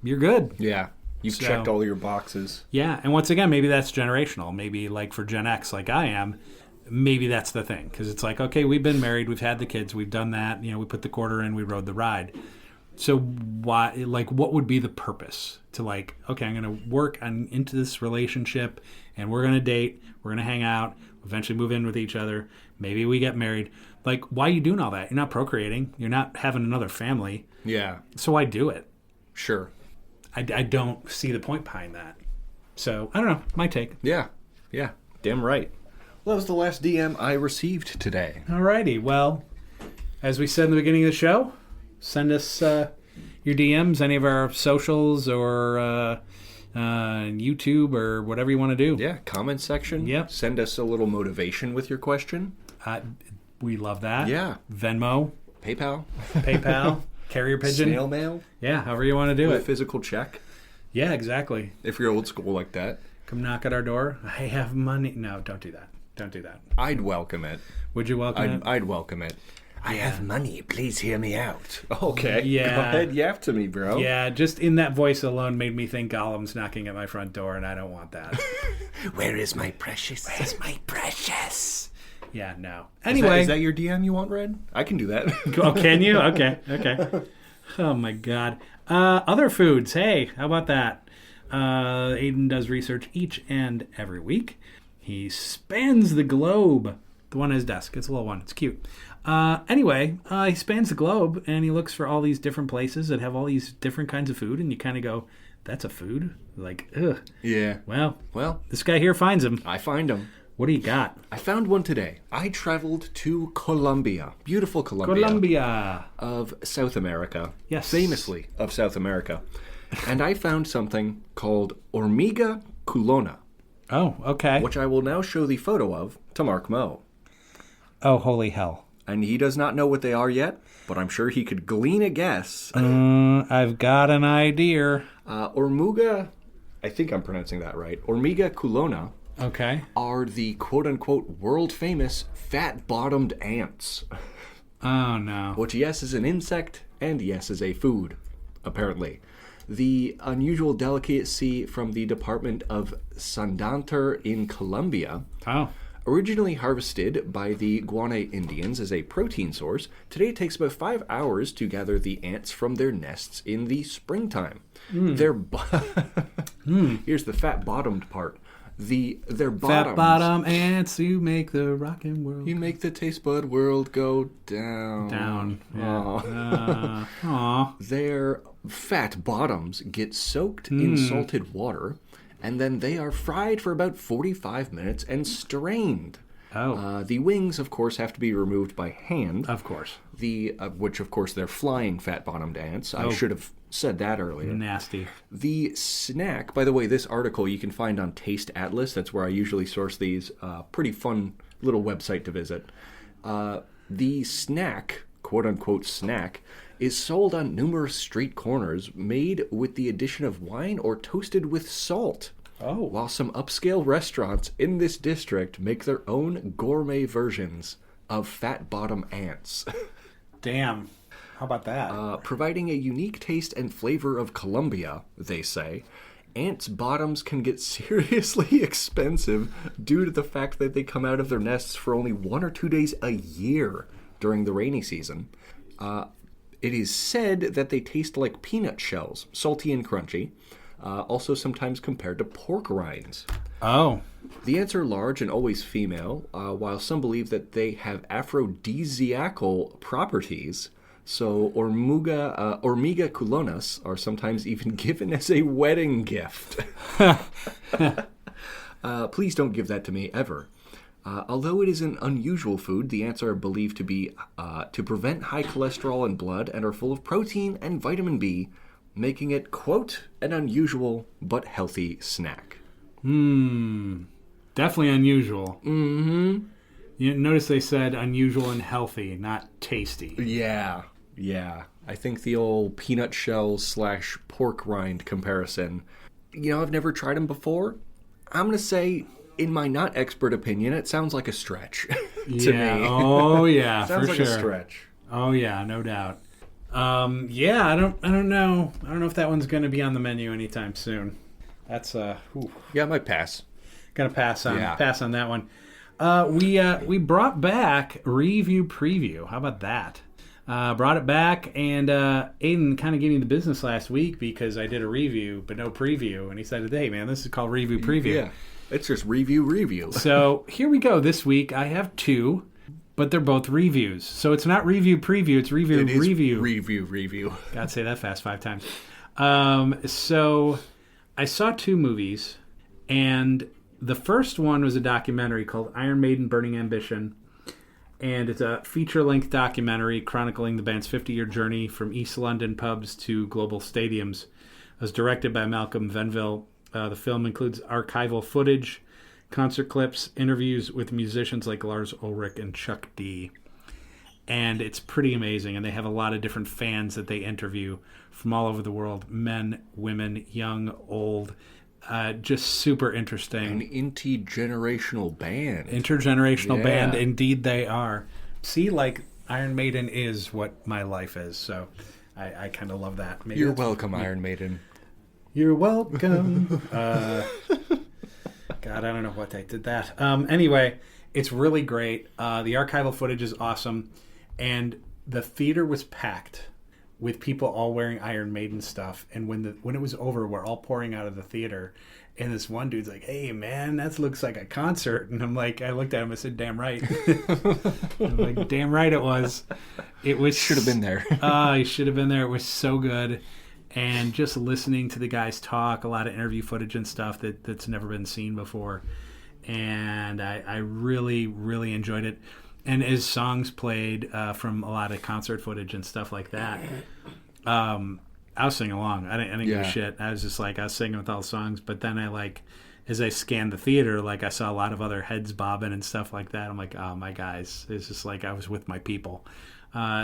You're good. Yeah. You've checked all your boxes. Yeah, and once again, maybe that's generational. Maybe like for Gen X, like I am, maybe that's the thing. Because it's like, okay, we've been married, we've had the kids, we've done that. We put the quarter in, we rode the ride. So why? Like, what would be the purpose to like? Okay, I'm going to work into this relationship, and we're going to date, we're going to hang out, eventually move in with each other. Maybe we get married. Like, why are you doing all that? You're not procreating. You're not having another family. Yeah. So why do it? Sure. I don't see the point behind that. So I don't know. My take. Yeah. Yeah. Damn right. Well, that was the last DM I received today. Alrighty. Well, as we said in the beginning of the show, send us your DMs, any of our socials or YouTube or whatever you want to do. Yeah. Comment section. Yep. Send us a little motivation with your question. We love that. Yeah. Venmo. PayPal. Carrier pigeon. Snail mail. Yeah, however you want to do With it. physical check. Yeah, exactly. If you're old school like that. Come knock at our door. I have money. No, don't do that. Don't do that. I'd welcome it. Would you welcome it? I'd welcome it. I have money. Please hear me out. Okay. Yeah. Go ahead, yap to me, bro. Yeah, just in that voice alone made me think Gollum's knocking at my front door, and I don't want that. Where is my precious? Where's my precious? Yeah, no. Anyway. Is that your DM you want read? I can do that. Oh, can you? Okay. Oh, my God. Other foods. Hey, how about that? Aiden does research each and every week. He spans the globe. The one on his desk. It's a little one. It's cute. Anyway, he spans the globe, and he looks for all these different places that have all these different kinds of food, and you kind of go, that's a food? Like, ugh. Yeah. Well, Well, this guy here finds them. I find them. What do you got? I found one today. I traveled to Colombia. Beautiful Colombia. Colombia. Of South America. Yes. Famously of South America. And I found something called hormiga culona, Oh, okay. which I will now show the photo of to Mark Moe. Oh, holy hell. And he does not know what they are yet, but I'm sure he could glean a guess. I've got an idea. Hormiga, I think I'm pronouncing that right, hormiga culona Okay. are the quote-unquote world-famous fat-bottomed ants. Oh, no. Which, yes, is an insect, and yes, is a food, apparently. The unusual delicacy from the Department of Santander in Colombia, Oh. originally harvested by the Guane Indians as a protein source, today it takes about 5 hours to gather the ants from their nests in the springtime. Here's the fat-bottomed part. Their bottoms. Fat bottom ants who make the rockin' world You make the taste bud world go down. down. Aw. Aw. Their fat bottoms get soaked in salted water, and then they are fried for about 45 minutes and strained. Oh. The wings, of course, have to be removed by hand. Of course. Which, of course, they're flying fat-bottomed ants. I should have said that earlier. Nasty. The snack, by the way, this article you can find on Taste Atlas. That's where I usually source these. Pretty fun little website to visit. The snack, quote-unquote snack, is sold on numerous street corners, made with the addition of wine or toasted with salt. Oh. While some upscale restaurants in this district make their own gourmet versions of fat bottom ants. Damn. How about that? Providing a unique taste and flavor of Colombia, they say, ants' bottoms can get seriously expensive due to the fact that they come out of their nests for only 1 or 2 days a year during the rainy season. It is said that they taste like peanut shells, salty and crunchy, also sometimes compared to pork rinds. Oh. The ants are large and always female, while some believe that they have aphrodisiacal properties. So hormiga culonas are sometimes even given as a wedding gift. Please don't give that to me, ever. Although it is an unusual food, the ants are believed to be to prevent high cholesterol in blood and are full of protein and vitamin B, making it, quote, an unusual but healthy snack. Definitely unusual. Mm-hmm. You notice they said unusual and healthy, not tasty. Yeah. I think the old peanut shell / pork rind comparison, I've never tried them before. I'm going to say, in my not expert opinion, it sounds like a stretch to me. Oh, yeah, sounds for like sure. a stretch. Oh, yeah, no doubt. I don't know. I don't know if that one's going to be on the menu anytime soon. That's Yeah, I might pass. Gonna pass on that one. We brought back review preview. How about that? Brought it back, and Aiden kind of gave me the business last week because I did a review but no preview, and he said, "Hey man, this is called review preview." Yeah, it's just review. So here we go. This week I have 2, but they're both reviews. So it's not review preview. It's review review. Review. Gotta say that fast 5 times. So I saw 2 movies, and the first one was a documentary called Iron Maiden Burning Ambition, and it's a feature-length documentary chronicling the band's 50-year journey from East London pubs to global stadiums. It was directed by Malcolm Venville. The film includes archival footage, concert clips, interviews with musicians like Lars Ulrich and Chuck D. And it's pretty amazing, and they have a lot of different fans that they interview from all over the world, men, women, young, old. Just super interesting. An intergenerational band. Intergenerational band, indeed they are. See, like Iron Maiden is what my life is, so I kind of love that. Maybe You're welcome, Iron Maiden. You're welcome. God, I don't know what I did that. Anyway, it's really great. The archival footage is awesome, and the theater was packed with people all wearing Iron Maiden stuff. And when it was over, we're all pouring out of the theater, and this one dude's like, "Hey, man, that looks like a concert." And I'm like, I looked at him, I said, "Damn right." I'm like, "Damn right it was." It was Should have been there. I should have been there. It was so good. And just listening to the guys talk, a lot of interview footage and stuff that's never been seen before. And I really, really enjoyed it. And as songs played from a lot of concert footage and stuff like that, I was singing along. I didn't give a shit. I was just like, I was singing with all the songs. But then as I scanned the theater, I saw a lot of other heads bobbing and stuff like that. I'm like, oh, my guys. It's just like I was with my people.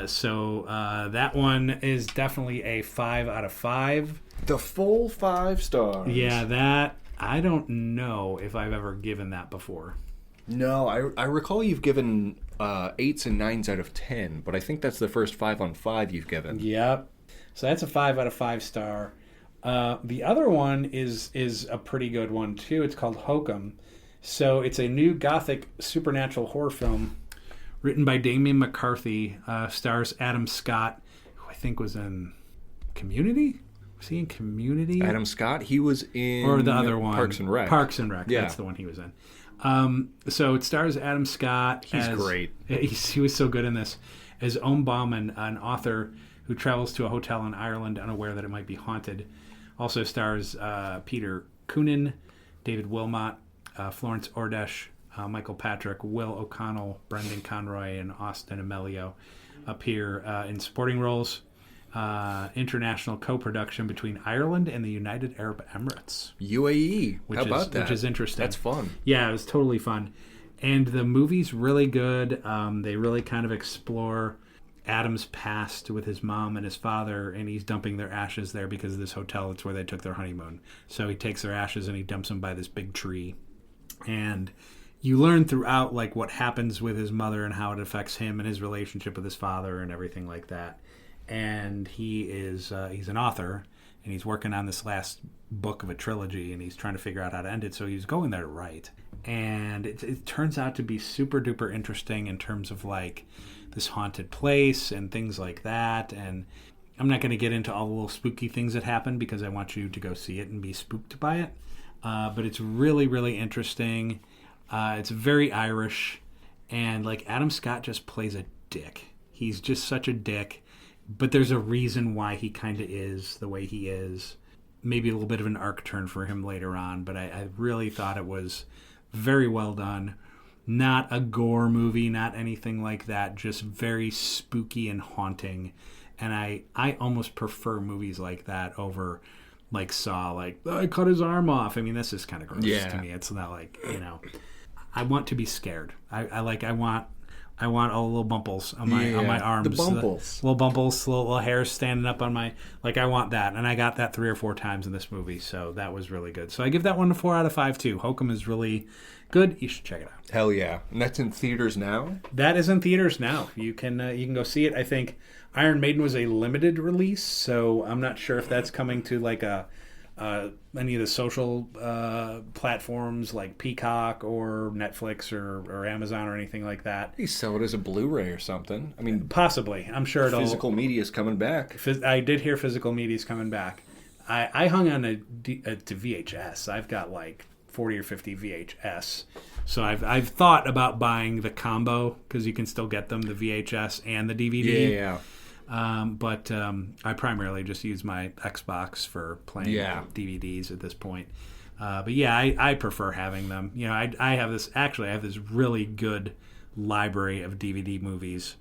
So that one is definitely a 5 out of 5. The full 5 stars. Yeah, that I don't know if I've ever given that before. No, I recall you've given 8s and 9s out of 10, but I think that's the first 5 on 5 you've given. Yep. So that's a 5 out of 5 star. The other one is a pretty good one too. It's called Hokum. So it's a new gothic supernatural horror film written by Damien McCarthy. Stars Adam Scott, who I think was in Community. Was he in Community? Adam Scott, he was in... Or the other one. Parks and Rec. Parks and Rec, yeah. That's the one he was in. So it stars Adam Scott. He's great. He was so good in this. As Ohm Bauman, an author who travels to a hotel in Ireland unaware that it might be haunted. Also stars Peter Coonan, David Wilmot, Florence Ordesh, Michael Patrick, Will O'Connell, Brendan Conroy, and Austin Amelio appear in supporting roles. International co-production between Ireland and the United Arab Emirates. UAE. How about that? Which is interesting. That's fun. Yeah, it was totally fun. And the movie's really good. They really kind of explore Adam's past with his mom and his father, and he's dumping their ashes there because of this hotel. It's where they took their honeymoon. So he takes their ashes and he dumps them by this big tree. And you learn throughout what happens with his mother and how it affects him and his relationship with his father and everything like that. And he is he's an author, and he's working on this last book of a trilogy, and he's trying to figure out how to end it. So he's going there to write, and it turns out to be super duper interesting in terms of this haunted place and things like that. And I'm not going to get into all the little spooky things that happen because I want you to go see it and be spooked by it. But it's really, really interesting. It's very Irish, and Adam Scott just plays a dick. He's just such a dick. But there's a reason why he kind of is the way he is. Maybe a little bit of an arc turn for him later on, but I really thought it was very well done. Not a gore movie, not anything like that, just very spooky and haunting. And I almost prefer movies like that over Saw, I cut his arm off. I mean, this is kind of gross to me. It's not I want to be scared. I want all the little bumples on my arms. The bumples. Little bumples, little hairs standing up on my... I want that. And I got that 3 or 4 times in this movie. So that was really good. So I give that one a 4 out of 5 too. Hokum is really good. You should check it out. Hell yeah. And that's in theaters now? That is in theaters now. You can go see it. I think Iron Maiden was a limited release. So I'm not sure if that's coming to any of the social platforms like Peacock or Netflix or Amazon or anything like that. You sell it as a Blu-ray or something. I mean, possibly. I'm sure physical media is coming back. I did hear physical media is coming back. I hung on to VHS. I've got 40 or 50 VHS. So I've thought about buying the combo because you can still get them, the VHS and the DVD. Yeah. But I primarily just use my Xbox for playing DVDs at this point. But yeah, I prefer having them. I have this really good library of DVD movies.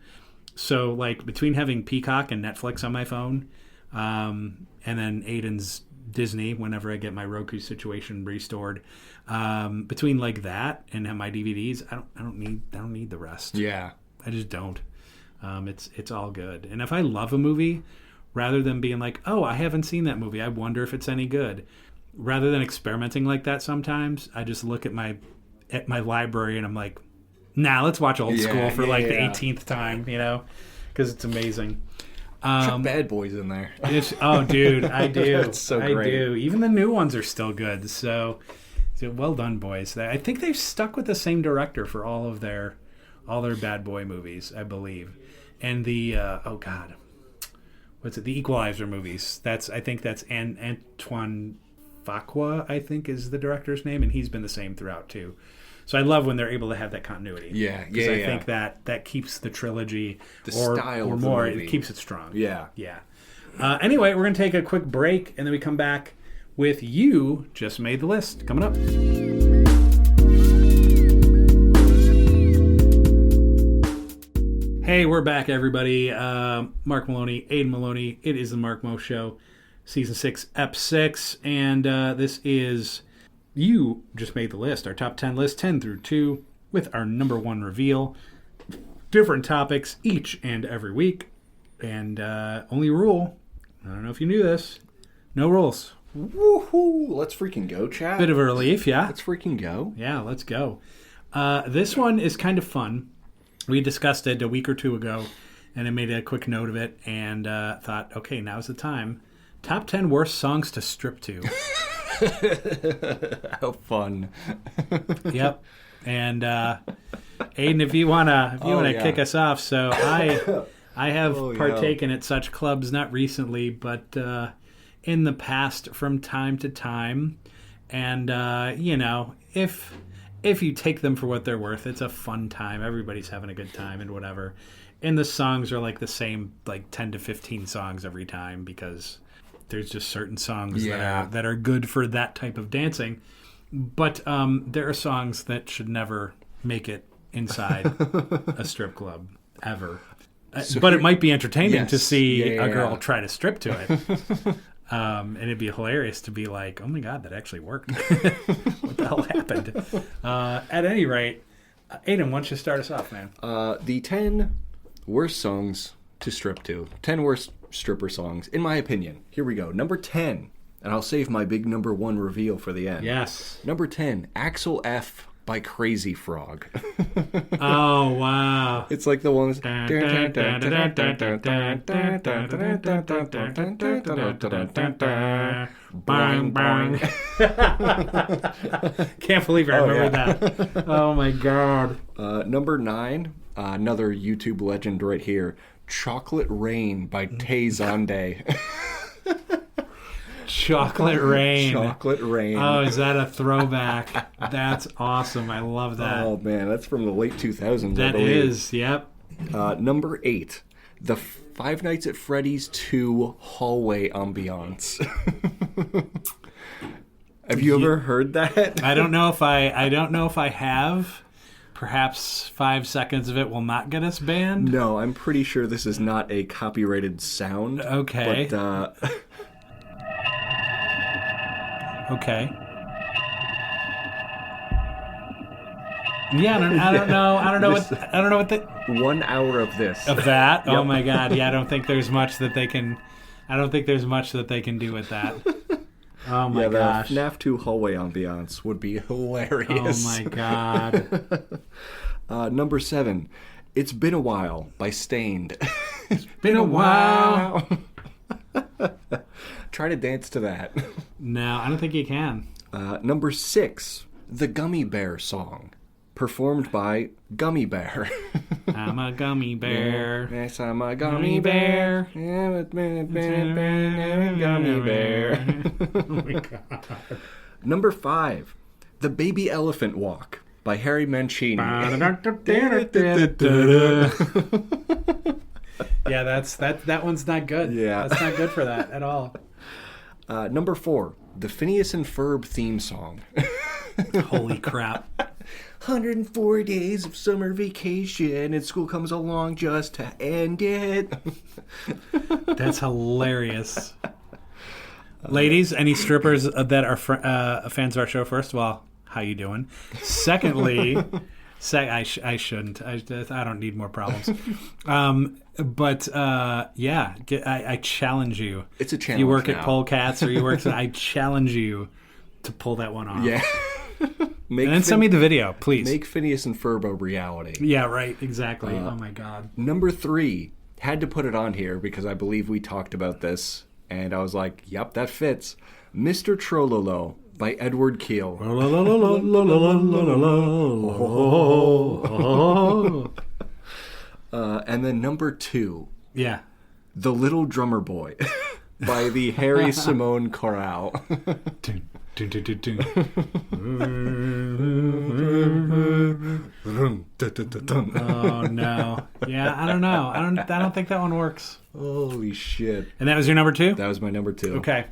So between having Peacock and Netflix on my phone, and then Aiden's Disney whenever I get my Roku situation restored, between that and my DVDs, I don't need the rest. Yeah, I just don't. It's all good. And if I love a movie, rather than being oh, I haven't seen that movie, I wonder if it's any good, rather than experimenting like that sometimes, I just look at my library and I'm Nah, let's watch Old Yeah, School for like the yeah. 18th time, because it's amazing. Chuck Bad Boys in there. Oh, dude, I do. It's so I great. do. Even the new ones are still good. So well done, boys. I think they've stuck with the same director for all their Bad Boy movies, I believe. And the what's it? The Equalizer movies. I think that's Antoine Fuqua, I think is the director's name, and he's been the same throughout too. So I love when they're able to have that continuity. Yeah, because yeah, I yeah. think that keeps the trilogy Style or of the more. movie. It keeps it strong. Yeah. Yeah. Anyway, we're gonna take a quick break, and then we come back with You Just Made the List coming up. Hey, we're back, everybody. Mark Maloney, Aiden Maloney. It is the Mark Mo Show, Season 6, Ep 6. And this is You Just Made the List, our top 10 list, 10 through 2, with our number 1 reveal. Different topics each and every week. And only rule, I don't know if you knew this, no rules. Woohoo! Let's freaking go, chat. Bit of a relief, yeah? Let's freaking go. Yeah, let's go. This one is kind of fun. We discussed it a week or two ago, and I made a quick note of it, and thought, okay, now's the time. Top 10 worst songs to strip to. How fun. Yep. And Aiden, if you wanna kick us off, so I have partaken at such clubs, not recently, but in the past from time to time, and if you take them for what they're worth, it's a fun time. Everybody's having a good time and whatever. And the songs are like the same, like 10 to 15 songs every time, because there's just certain songs that are good for that type of dancing. But there are songs that should never make it inside a strip club, ever. But it might be entertaining to see a girl try to strip to it. And it'd be hilarious to be like, oh my God, that actually worked. What the hell happened? At any rate, Aiden, why don't you start us off, man? The 10 worst songs to strip to. 10 worst stripper songs, in my opinion. Here we go. Number 10, and I'll save my big number 1 reveal for the end. Yes. Number 10, Axel F by Crazy Frog. Oh, wow. It's like the ones... Bang, bang. Can't believe I remember that. Oh, my God. Number 9, another YouTube legend right here, Chocolate Rain by Tay Zonday. Chocolate Rain. Chocolate Rain. Oh, is that a throwback? That's awesome. I love that. Oh, man, that's from the late 2000s, That I believe. is, yep. Number 8, the Five Nights at Freddy's 2 hallway ambiance. Have you ever heard that? I don't know if I have. Perhaps 5 seconds of it will not get us banned. No, I'm pretty sure this is not a copyrighted sound. Okay. But, okay. Yeah, I don't know what the 1 hour of this. of that. Yep. Oh my God! Yeah, I don't think there's much that they can do with that. Oh my gosh! The FNAF 2 hallway ambiance would be hilarious. Oh my God! Number 7, It's Been a While by Stained. It's been a while. Try to dance to that. No, I don't think you can. Number 6, The Gummy Bear Song, performed by Gummy Bear. I'm a gummy bear. Yes, I'm a gummy bear. Yeah, it's been a gummy bear. Oh my God! Number 5, The Baby Elephant Walk by Harry Mancini. Yeah, that one's not good. Yeah. That's not good for that at all. Number 4, the Phineas and Ferb theme song. Holy crap. 104 days of summer vacation and school comes along just to end it. That's hilarious. Ladies, any strippers that are fans of our show, first of all, how you doing? Secondly, I shouldn't. I don't need more problems. But I challenge you. It's a challenge. You work at now. Polecats or you work I challenge you to pull that one off. Yeah. And then send me the video, please. Make Phineas and Ferb a reality. Yeah, right. Exactly. Oh, my God. Number 3. Had to put it on here because I believe we talked about this. And I was like, yep, that fits. Mr. Trololo by Edward Keel. And then number 2. Yeah. The Little Drummer Boy by the Harry Simone Chorale. Oh, no. Yeah, I don't know. I don't think that one works. Holy shit. And that was your number 2? That was my number 2. Okay.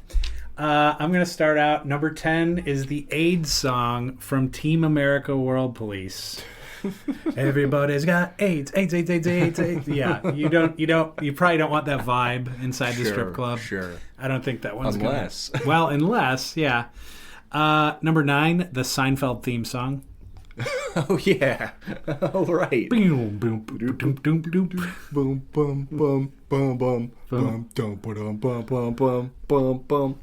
I'm going to start out. Number 10 is the AIDS song from Team America World Police. Everybody's got AIDS, AIDS, AIDS, AIDS, AIDS, AIDS. Yeah, you probably don't want that vibe inside the strip club. Sure. I don't think that one's Unless. Unless, yeah. Number 9, the Seinfeld theme song. Oh, yeah. All right. Boom, boom, boom, boom, boom, boom. Boom, bum, bum, bum, bum, bum, dum, ba-dum, bum, bum, bum, bum, bum.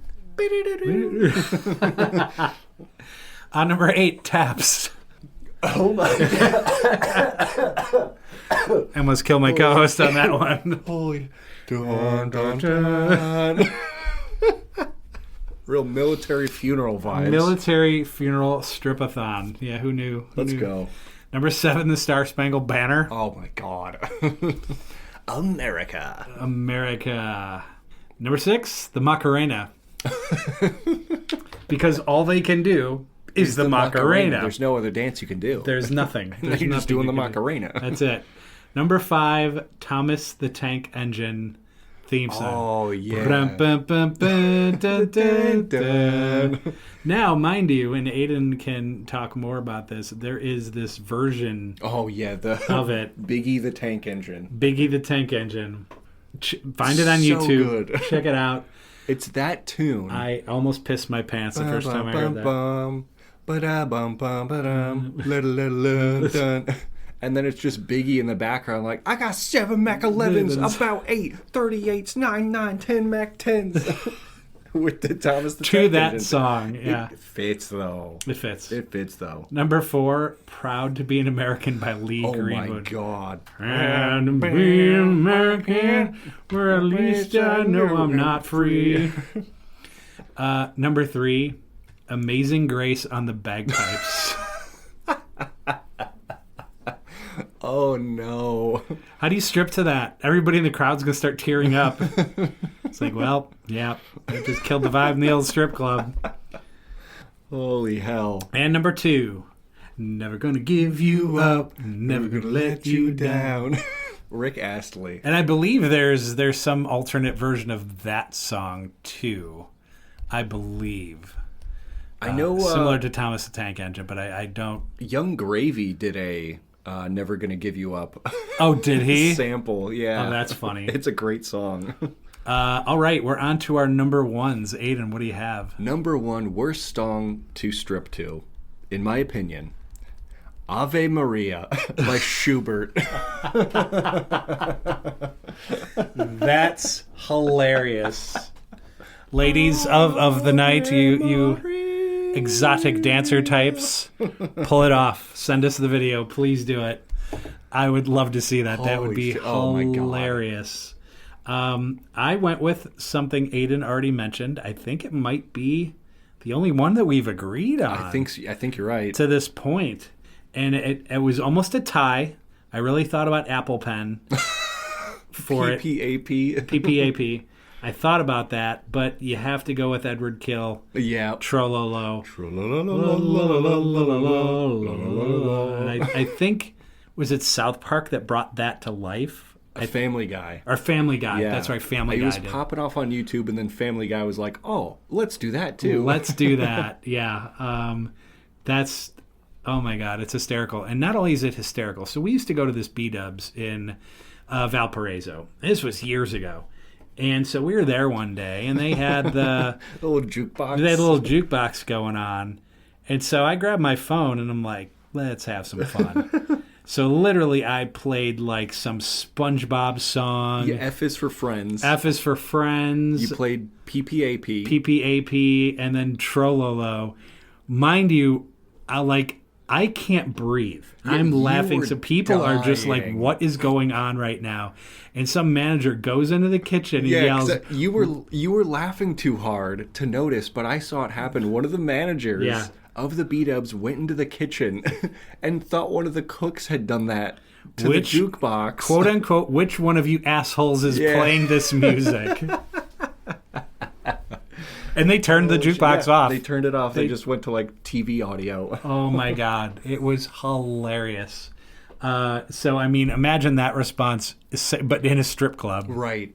Number 8, Taps. Oh my God. I almost killed my co-host on that one. Holy. Dun, dun, dun. Real military funeral vibes. Military funeral strip-a-thon. Yeah, who knew? Let's go. Number 7, the Star Spangled Banner. Oh my God. America. Number 6, the Macarena. Because all they can do is the Macarena. There's no other dance you can do. There's nothing. You're just doing the Macarena. That's it. Number 5, Thomas the Tank Engine theme song. Oh, yeah. Now, mind you, and Aiden can talk more about this, there is this version of it. Biggie the Tank Engine. Biggie the Tank Engine. Find it on YouTube. Good. Check it out. It's that tune. I almost pissed my pants the first time I heard that. And then it's just Biggie in the background like, I got 7 Mac 11s, about 8 38s, 9, 9, 10 Mac 10s. With the Thomas the Tank that Engine. Song, yeah. It fits, though. It fits. It fits, though. Number 4, Proud to Be an American by Lee Greenwood. Oh, my God. Proud to be an American, where at least I know I'm not free. Number 3, Amazing Grace on the Bagpipes. Oh, no. How do you strip to that? Everybody in the crowd's going to start tearing up. It's like, well, yeah, they just killed the vibe in the old strip club. Holy hell. And number 2, Never Gonna Give You Up, Never Gonna Let You Down. Rick Astley. And I believe there's some alternate version of that song, too. I believe. I know... similar to Thomas the Tank Engine, but I don't... Young Gravy did a... Never Gonna Give You Up. Oh, did he? Sample, yeah. Oh, that's funny. It's a great song. All right, we're on to our number 1s. Aiden, what do you have? Number 1, worst song to strip to, in my opinion, Ave Maria by Schubert. That's hilarious. Ladies of the night, you exotic dancer types, pull it off. Send us the video. Please do it. I would love to see that. That would be hilarious. I went with something Aiden already mentioned. I think it might be the only one that we've agreed on. I think you're right. To this point. And it was almost a tie. I really thought about Apple Pen for PPAP. PPAP. I thought about that, but you have to go with Edward Kill. Yeah. Trololo. And I think, was it South Park that brought that to life? Family Guy. Or Family Guy. Yeah. That's right, Family Guy. He was popping off on YouTube, and then Family Guy was like, oh, let's do that too. Let's do that, yeah. That's, oh my God, it's hysterical. And not only is it hysterical, so we used to go to this B-Dubs in Valparaiso. This was years ago. And so we were there one day, and they had the little jukebox. They had a little jukebox going on. And so I grabbed my phone, and I'm like, let's have some fun. So literally I played like some SpongeBob song. Yeah, F is for Friends. F is for Friends. You played PPAP. PPAP, and then Trololo. Mind you, I can't breathe. Yeah, I'm you laughing. were So people are just like, dying. what is going on right now? And some manager goes into the kitchen and yells. You were laughing too hard to notice, but I saw it happen. One of the managers of the B-dubs went into the kitchen and thought one of the cooks had done that to the jukebox. Quote unquote, which one of you assholes is playing this music? And they turned the jukebox off. They turned it off. They just went to like TV audio. Oh my God. It was hilarious. So, I mean, imagine that response, but in a strip club. Right.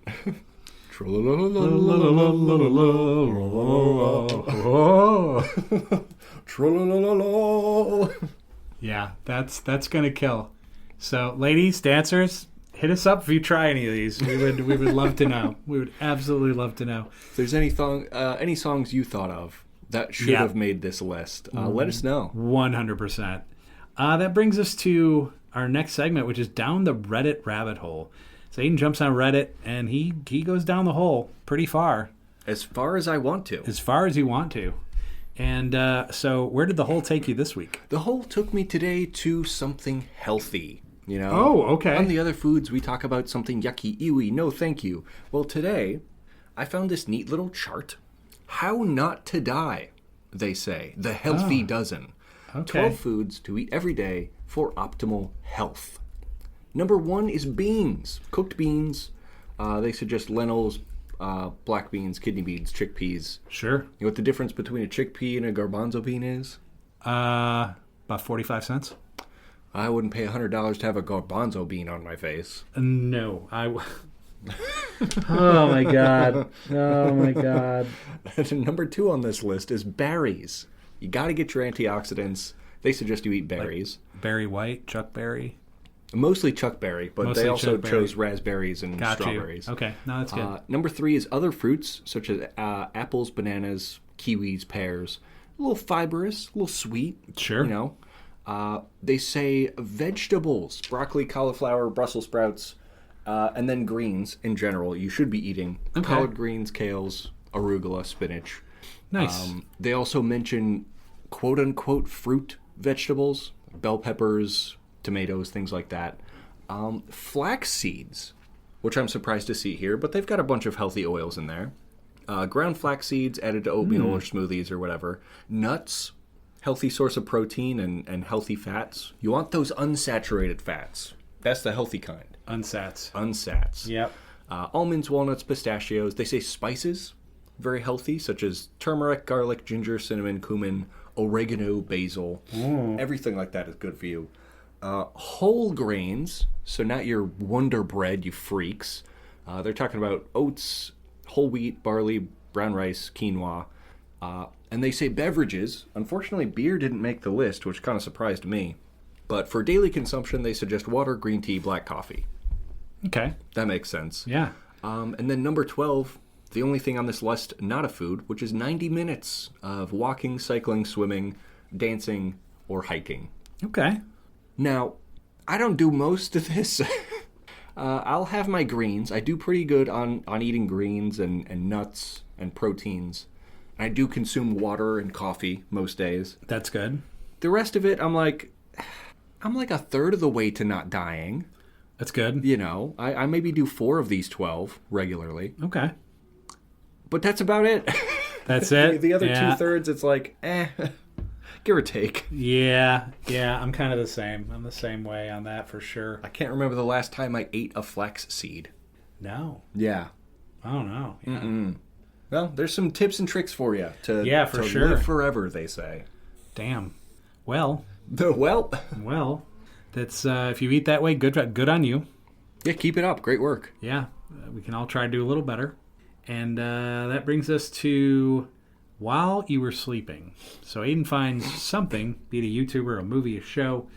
Yeah, that's gonna kill. So, ladies, dancers, hit us up if you try any of these. We would love to know. We would absolutely love to know. If there's any songs you thought of that should have made this list, let us know. 100%. That brings us to our next segment, which is Down the Reddit Rabbit Hole. So Aiden jumps on Reddit, and he goes down the hole pretty far. As far as I want to. As far as you want to. And so where did the hole take you this week? The hole took me today to something healthy. You know? Oh, okay. On the other foods, we talk about something yucky, ewy, no thank you. Well, today, I found this neat little chart. How not to die, they say. The Healthy Dozen. Okay. 12 foods to eat every day for optimal health. Number 1 is beans. Cooked beans. They suggest lentils, black beans, kidney beans, chickpeas. Sure. You know what the difference between a chickpea and a garbanzo bean is? About 45 cents. I wouldn't pay $100 to have a garbanzo bean on my face. No, oh my God. Oh my God. Number 2 on this list is berries. You got to get your antioxidants. They suggest you eat berries. Like Berry White, Chuck Berry. Mostly chuckberry, but Mostly they also chuckberry. chose raspberries and Got strawberries. you. Okay, no, that's good. Number 3 is other fruits, such as apples, bananas, kiwis, pears. A little fibrous, a little sweet. Sure. You know. They say vegetables, broccoli, cauliflower, Brussels sprouts, and then greens in general. You should be eating collard greens, kales, arugula, spinach. Nice. They also mention quote-unquote fruit vegetables, bell peppers, tomatoes, things like that. Flax seeds, which I'm surprised to see here, but they've got a bunch of healthy oils in there. Ground flax seeds added to oatmeal or smoothies or whatever. Nuts, healthy source of protein and healthy fats. You want those unsaturated fats. That's the healthy kind. Unsats. Yep. Almonds, walnuts, pistachios. They say spices, very healthy, such as turmeric, garlic, ginger, cinnamon, cumin, oregano, basil. Everything like that is good for you. Whole grains, so not your Wonder Bread, you freaks. They're talking about oats, whole wheat, barley, brown rice, quinoa. And they say beverages. Unfortunately, beer didn't make the list, which kind of surprised me. But for daily consumption, they suggest water, green tea, black coffee. Okay. That makes sense. Yeah. And then number 12, the only thing on this list not a food, which is 90 minutes of walking, cycling, swimming, dancing, or hiking. Okay. Now, I don't do most of this. I'll have my greens. I do pretty good on eating greens and nuts and proteins. I do consume water and coffee most days. That's good. The rest of it, I'm like a third of the way to not dying. That's good. You know, I maybe do 4 of these 12 regularly. Okay. But that's about it. That's it? The other 2/3, it's like, give or take. Yeah, I'm kind of the same. I'm the same way on that for sure. I can't remember the last time I ate a flax seed. No. Yeah. I don't know. Yeah. Well, there's some tips and tricks for you to sure. live forever, they say. Damn. Well, that's if you eat that way, good on you. Yeah, keep it up. Great work. Yeah, we can all try to do a little better. And that brings us to while you were sleeping. So Aiden finds something, be it a YouTuber, a movie, a show,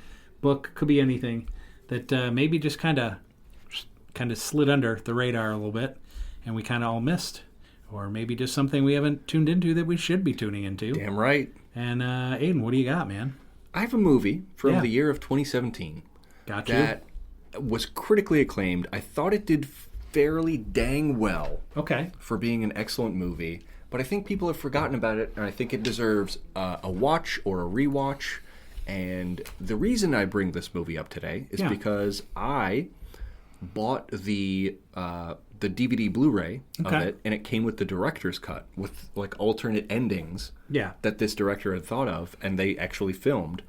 book, could be anything, that maybe just kind of slid under the radar a little bit, and we kind of all missed. Or maybe just something we haven't tuned into that we should be tuning into. Damn right. And Aiden, what do you got, man? I have a movie from the year of 2017 that was critically acclaimed. I thought it did fairly dang well for being an excellent movie, but I think people have forgotten about it, and I think it deserves a watch or a rewatch. And the reason I bring this movie up today is because I bought the DVD Blu-ray of it, and it came with the director's cut with like alternate endings that this director had thought of, and they actually filmed.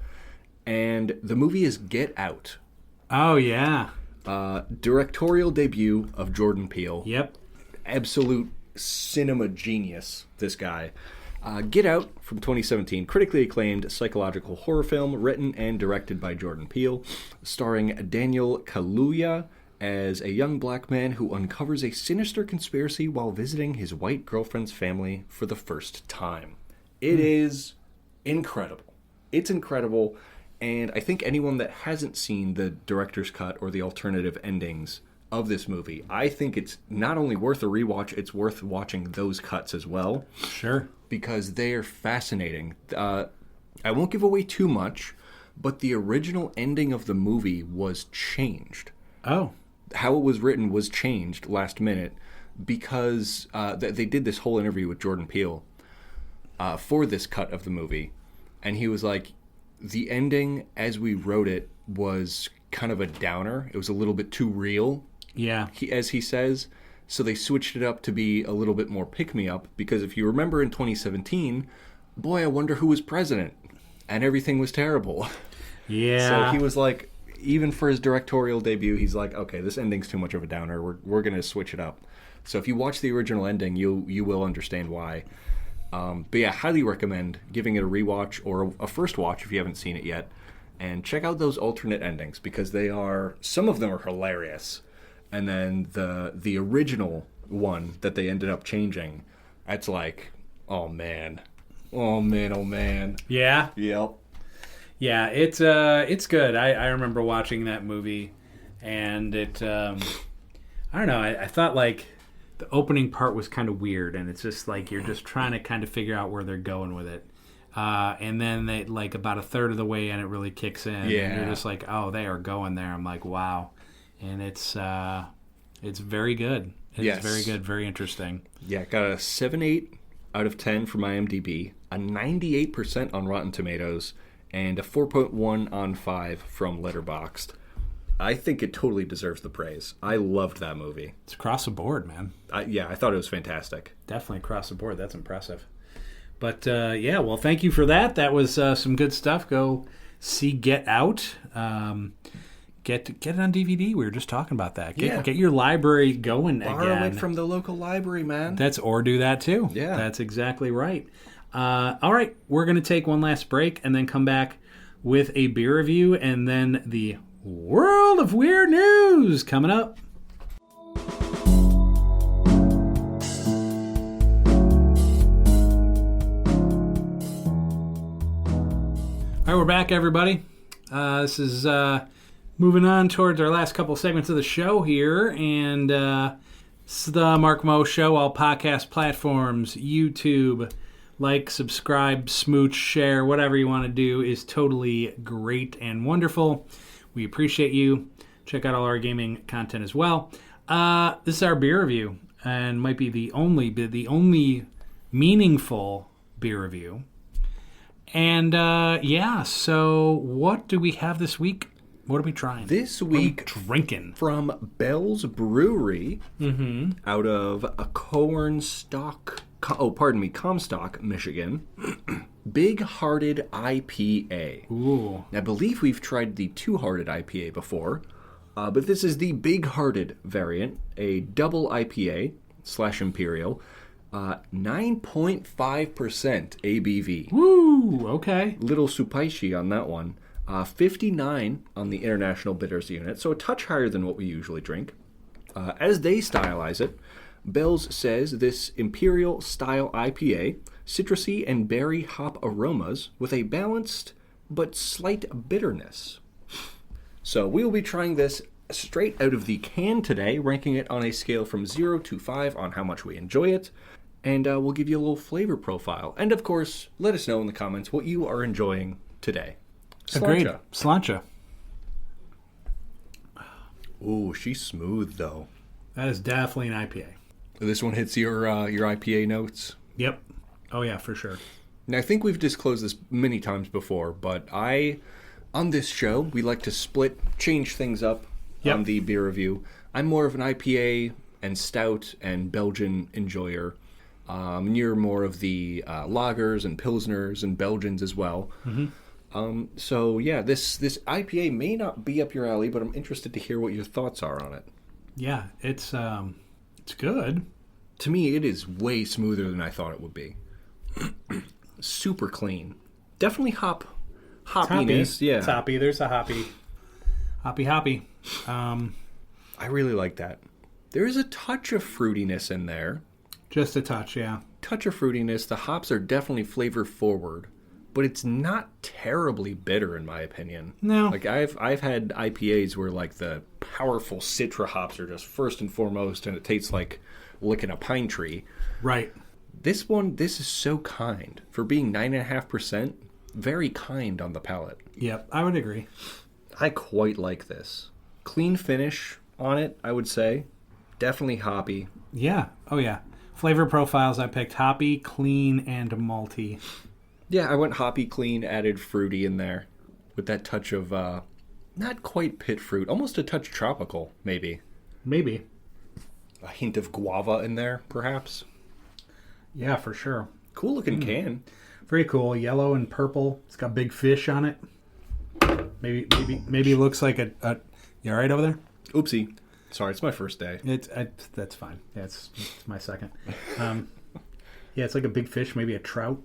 And the movie is Get Out. Oh, yeah. Directorial debut of Jordan Peele. Yep. Absolute cinema genius, this guy. Get Out from 2017, critically acclaimed psychological horror film written and directed by Jordan Peele, starring Daniel Kaluuya as a young black man who uncovers a sinister conspiracy while visiting his white girlfriend's family for the first time. It is incredible. It's incredible, and I think anyone that hasn't seen the director's cut or the alternative endings of this movie, I think it's not only worth a rewatch, it's worth watching those cuts as well. Sure. Because they are fascinating. I won't give away too much, but the original ending of the movie was changed. Oh. How it was written was changed last minute because they did this whole interview with Jordan Peele for this cut of the movie. And he was like, the ending as we wrote it was kind of a downer. It was a little bit too real. Yeah. As he says. So they switched it up to be a little bit more pick-me-up, because if you remember in 2017, boy, I wonder who was president, and everything was terrible. Yeah. So he was like, even for his directorial debut, he's like, okay, this ending's too much of a downer. We're going to switch it up. So if you watch the original ending, you will understand why. But yeah, highly recommend giving it a rewatch or a first watch if you haven't seen it yet, and check out those alternate endings, because some of them are hilarious. And then the original one that they ended up changing, that's like, oh man. Yeah. Yep. Yeah, it's good. I remember watching that movie, and it I don't know. I thought like the opening part was kind of weird, and it's just like you're just trying to kind of figure out where they're going with it. And then they like about a third of the way in, it really kicks in. Yeah. And you're just like, oh, they are going there. I'm like, wow. And it's very good. It's very good, very interesting. Yeah, got a 7.8 out of 10 from IMDb, a 98% on Rotten Tomatoes, and a 4.1 on 5 from Letterboxd. I think it totally deserves the praise. I loved that movie. It's across the board, man. I thought it was fantastic. Definitely across the board. That's impressive. But yeah, well, thank you for that. That was some good stuff. Go see Get Out. Get it on DVD. We were just talking about that. Get your library going again. Borrow it from the local library, man. Or do that too. Yeah. That's exactly right. All right, we're going to take one last break and then come back with a beer review and then the World of Weird News coming up. All right, we're back, everybody. This is moving on towards our last couple segments of the show here, and this is the Mark Mo Show, all podcast platforms, YouTube. Like, subscribe, smooch, share, whatever you want to do is totally great and wonderful. We appreciate you. Check out all our gaming content as well. This is our beer review, and might be the only meaningful beer review. And yeah, so what do we have this week? What are we trying? This week, drinking from Bell's Brewery, out of a Comstock, Michigan. Big Hearted IPA. Ooh. I believe we've tried the Two Hearted IPA before, but this is the Big Hearted variant, a double IPA / Imperial, 9.5% ABV. Woo! Okay. Little supaishi on that one. 59 on the International Bitters unit, so a touch higher than what we usually drink. As they stylize it, Bell's says this Imperial style IPA, citrusy and berry hop aromas with a balanced but slight bitterness. So we will be trying this straight out of the can today, ranking it on a scale from 0 to 5 on how much we enjoy it, and we'll give you a little flavor profile. And of course, let us know in the comments what you are enjoying today. Agreed. Sláinte. Ooh, she's smooth though. That is definitely an IPA. This one hits your IPA notes. Yep. Oh, yeah, for sure. Now, I think we've disclosed this many times before, but on this show, we like to change things up on the beer review. I'm more of an IPA and stout and Belgian enjoyer. You're more of the lagers and pilsners and Belgians as well. So yeah, this IPA may not be up your alley, but I'm interested to hear what your thoughts are on it. Yeah, it's good. To me, it is way smoother than I thought it would be. Super clean. Definitely hoppiness. Hoppy. Yeah, It's hoppy. There's a hoppy. I really like that. There is a touch of fruitiness in there. Just a touch, yeah. Touch of fruitiness. The hops are definitely flavor forward, but it's not terribly bitter in my opinion. No. Like I've had IPAs where like the powerful citra hops are just first and foremost, and it tastes like licking a pine tree. Right. This is so kind for being 9.5%. Very kind on the palate. Yep, I would agree. I quite like this. Clean finish on it, I would say. Definitely hoppy. Yeah. Oh, yeah. Flavor profiles, I picked hoppy, clean, and malty. Yeah, I went hoppy, clean, added fruity in there with that touch of not quite pit fruit, almost a touch tropical, maybe. Maybe. A hint of guava in there, perhaps. Yeah, for sure. Cool looking can. Very cool. Yellow and purple. It's got big fish on it. Maybe it looks like a. You all right over there? Oopsie. Sorry, it's my first day. That's fine. Yeah, it's my second. Yeah, it's like a big fish, maybe a trout.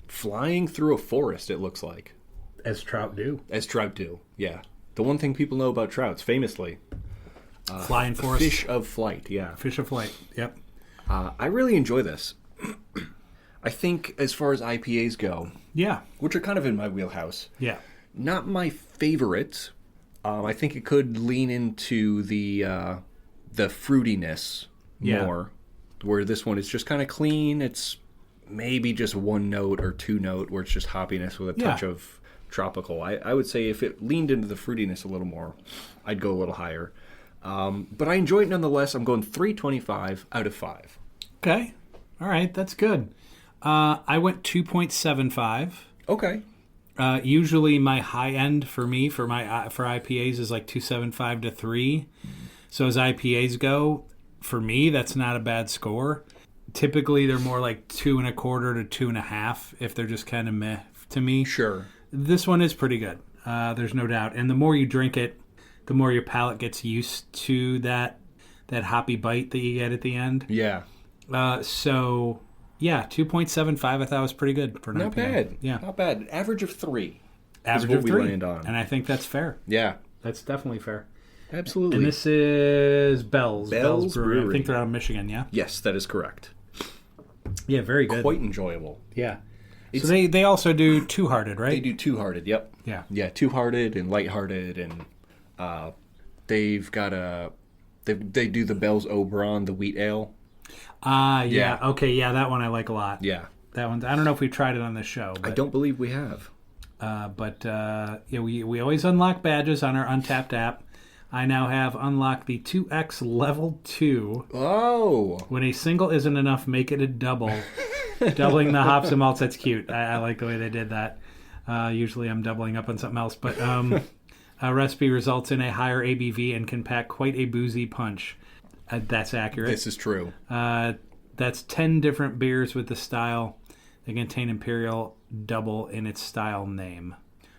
Flying through a forest, it looks like. As trout do. As trout do, yeah. The one thing people know about trouts, famously. Flying forest. Fish of flight, yeah. Fish of flight, yep. I really enjoy this. I think as far as IPAs go, Yeah. which are kind of in my wheelhouse, Yeah. not my favorite. I think it could lean into the fruitiness more, where this one is just kind of clean. It's maybe just one note or two note where it's just hoppiness with a touch of tropical. I would say if it leaned into the fruitiness a little more, I'd go a little higher. But I enjoy it nonetheless. I'm going 3.25 out of 5. Okay. All right, that's good. I went 2.75. Okay. Usually my high end for IPAs is like 2.75 to 3. So as IPAs go, for me that's not a bad score. Typically they're more like 2.25 to 2.5 if they're just kind of meh to me. Sure. This one is pretty good. There's no doubt. And the more you drink it, the more your palate gets used to that hoppy bite that you get at the end. Yeah. So, yeah, 2.75 I thought was pretty good for an Not IPA. bad. Yeah. Not bad. Average of 3. Average is what of we 3. land on. And I think that's fair. Yeah. That's definitely fair. Absolutely. And this is Bell's Brewery. I Brewery. think they're out of Michigan, yeah? Yes, that is correct. Yeah, very good. Quite enjoyable. Yeah. So they also do Two Hearted, right? They do Two-Hearted, yep. Yeah. Yeah, Two-Hearted and Light-Hearted, and they've got they do the Bell's Oberon, the wheat ale. Yeah. Yeah. Okay, yeah, that one I like a lot. Yeah. That one, I don't know if we've tried it on this show. But, I don't believe we have. we always unlock badges on our Untapped app. I now have unlocked the 2X Level 2. Oh! When a single isn't enough, make it a double. Doubling the hops and malts, that's cute. I like the way they did that. Usually I'm doubling up on something else. But a recipe results in a higher ABV and can pack quite a boozy punch. That's accurate. This is true. That's 10 different beers with the style. They contain Imperial Double in its style name.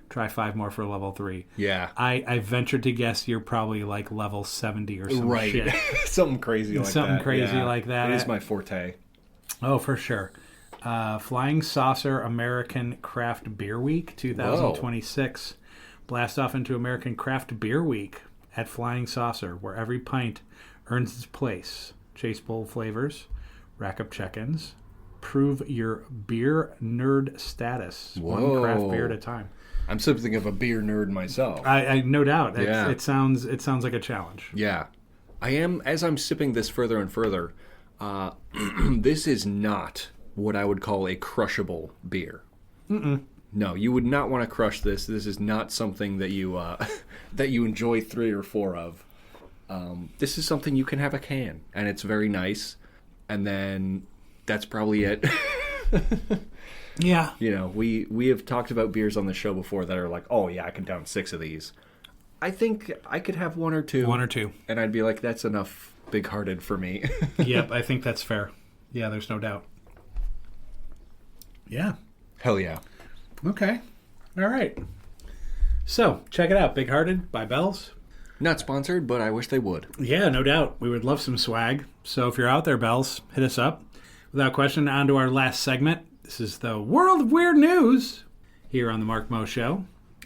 Try 5 more for level 3. Yeah. I ventured to guess you're probably like level 70 or some shit. Something crazy like that. Something crazy like that. It is my forte. Oh, for sure. Flying Saucer American Craft Beer Week 2026. Whoa. Blast off into American Craft Beer Week at Flying Saucer, where every pint earns its place. Chase bowl flavors, rack up check-ins, prove your beer nerd status. Whoa. One craft beer at a time. I'm something of a beer nerd myself. I no doubt. Yeah. It sounds like a challenge. Yeah. I am, as I'm sipping this further and further, this is not what I would call a crushable beer. Mm-mm. No, you would not want to crush this. This is not something that you that you enjoy 3 or 4 of. This is something you can have a can, and it's very nice. And then that's probably it. Yeah. You know, we have talked about beers on the show before that are like, oh yeah, I can down 6 of these. I think I could have 1 or 2. 1 or 2. And I'd be like, that's enough Big Hearted for me. Yep, I think that's fair. Yeah, there's no doubt. Yeah. Hell yeah. Okay. All right. So, check it out. Big Hearted by Bell's. Not sponsored, but I wish they would. Yeah, no doubt. We would love some swag. So if you're out there, Bell's, hit us up. Without question, on to our last segment. This is the World of Weird News here on the Mark Mo Show.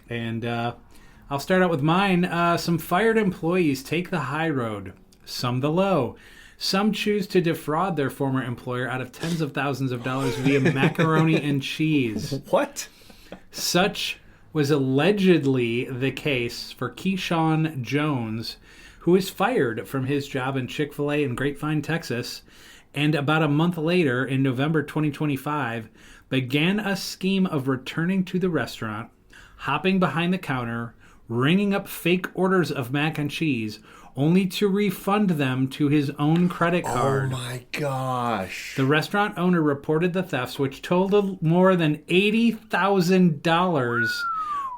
And I'll start out with mine. Some fired employees take the high road, some the low. Some choose to defraud their former employer out of tens of thousands of dollars via macaroni and cheese. What? Such was allegedly the case for Keyshawn Jones, who was fired from his job in Chick-fil-A in Grapevine, Texas, and about a month later, in November 2025, began a scheme of returning to the restaurant, hopping behind the counter, ringing up fake orders of mac and cheese, only to refund them to his own credit card. Oh my gosh. The restaurant owner reported the thefts, which totaled more than $80,000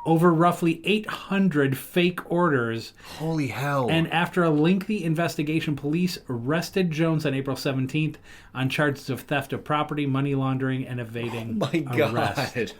over roughly 800 fake orders. Holy hell. And after a lengthy investigation, police arrested Jones on April 17th on charges of theft of property, money laundering, and evading arrest.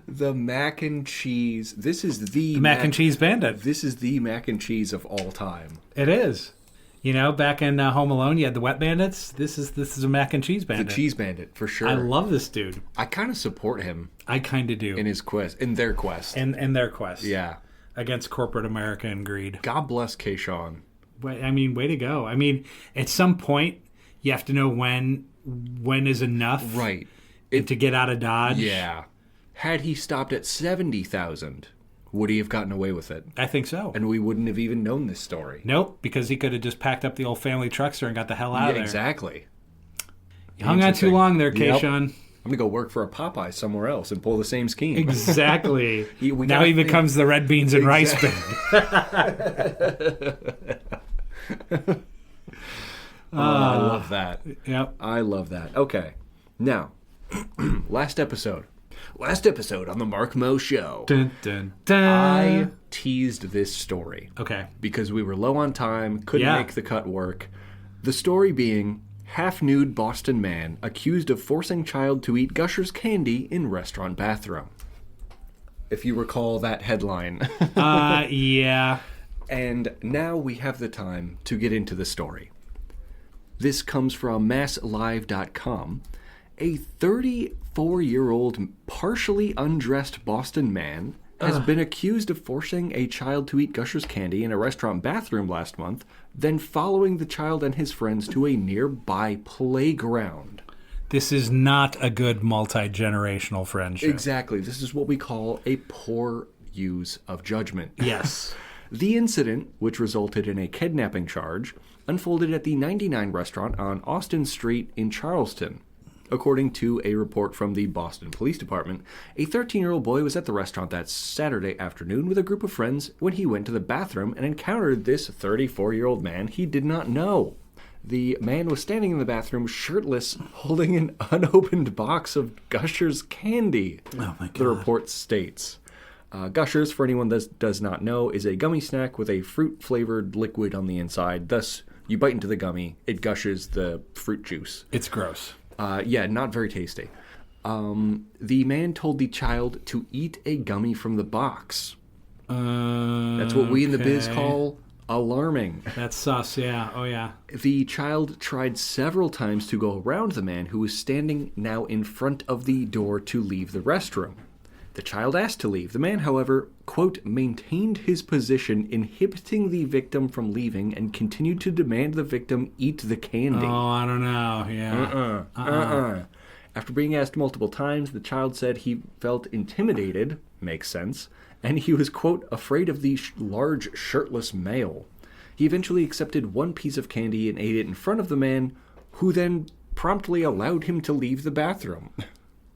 The mac and cheese. This is the mac and cheese bandit. This is the mac and cheese of all time. It is. You know, back in Home Alone, you had the wet bandits. This is a mac and cheese bandit. The cheese bandit, for sure. I love this dude. I kind of support him. I kind of do. In his quest. In their quest. In their quest. Yeah. Against corporate America and greed. God bless Keyshawn. I mean, way to go. I mean, at some point, you have to know when is enough. Right. To get out of Dodge. Yeah. Had he stopped at 70,000, would he have gotten away with it? I think so. And we wouldn't have even known this story. Nope, because he could have just packed up the old family truckster and got the hell out of there. Exactly. You hung on too long there, Keyshawn. Yep. I'm going to go work for a Popeye somewhere else and pull the same scheme. Exactly. Now he becomes the red beans and rice bin. I love that. Yep. I love that. Okay. Now, last episode on the Mark Mo Show. Dun, dun, dun. I teased this story. Okay. Because we were low on time, couldn't make the cut work. The story being half-nude Boston man accused of forcing child to eat Gushers candy in restaurant bathroom. If you recall that headline. Yeah. And now we have the time to get into the story. This comes from masslive.com. A 34-year-old partially undressed Boston man has been accused of forcing a child to eat Gushers candy in a restaurant bathroom last month, then following the child and his friends to a nearby playground. This is not a good multi-generational friendship. Exactly. This is what we call a poor use of judgment. Yes. The incident, which resulted in a kidnapping charge, unfolded at the 99 restaurant on Austin Street in Charleston. According to a report from the Boston Police Department, a 13-year-old boy was at the restaurant that Saturday afternoon with a group of friends when he went to the bathroom and encountered this 34-year-old man he did not know. The man was standing in the bathroom shirtless, holding an unopened box of Gushers candy, oh my God. The report states. Gushers, for anyone that does not know, is a gummy snack with a fruit-flavored liquid on the inside. Thus, you bite into the gummy, it gushes the fruit juice. It's gross. Yeah, not very tasty. The man told the child to eat a gummy from the box. That's what we in the biz call alarming. That's sus, yeah. Oh, yeah. The child tried several times to go around the man who was standing now in front of the door to leave the restroom. The child asked to leave. The man, however, quote, maintained his position, inhibiting the victim from leaving and continued to demand the victim eat the candy. Oh, I don't know. Yeah. After being asked multiple times, the child said he felt intimidated, makes sense, and he was, quote, afraid of the large shirtless male. He eventually accepted one piece of candy and ate it in front of the man, who then promptly allowed him to leave the bathroom.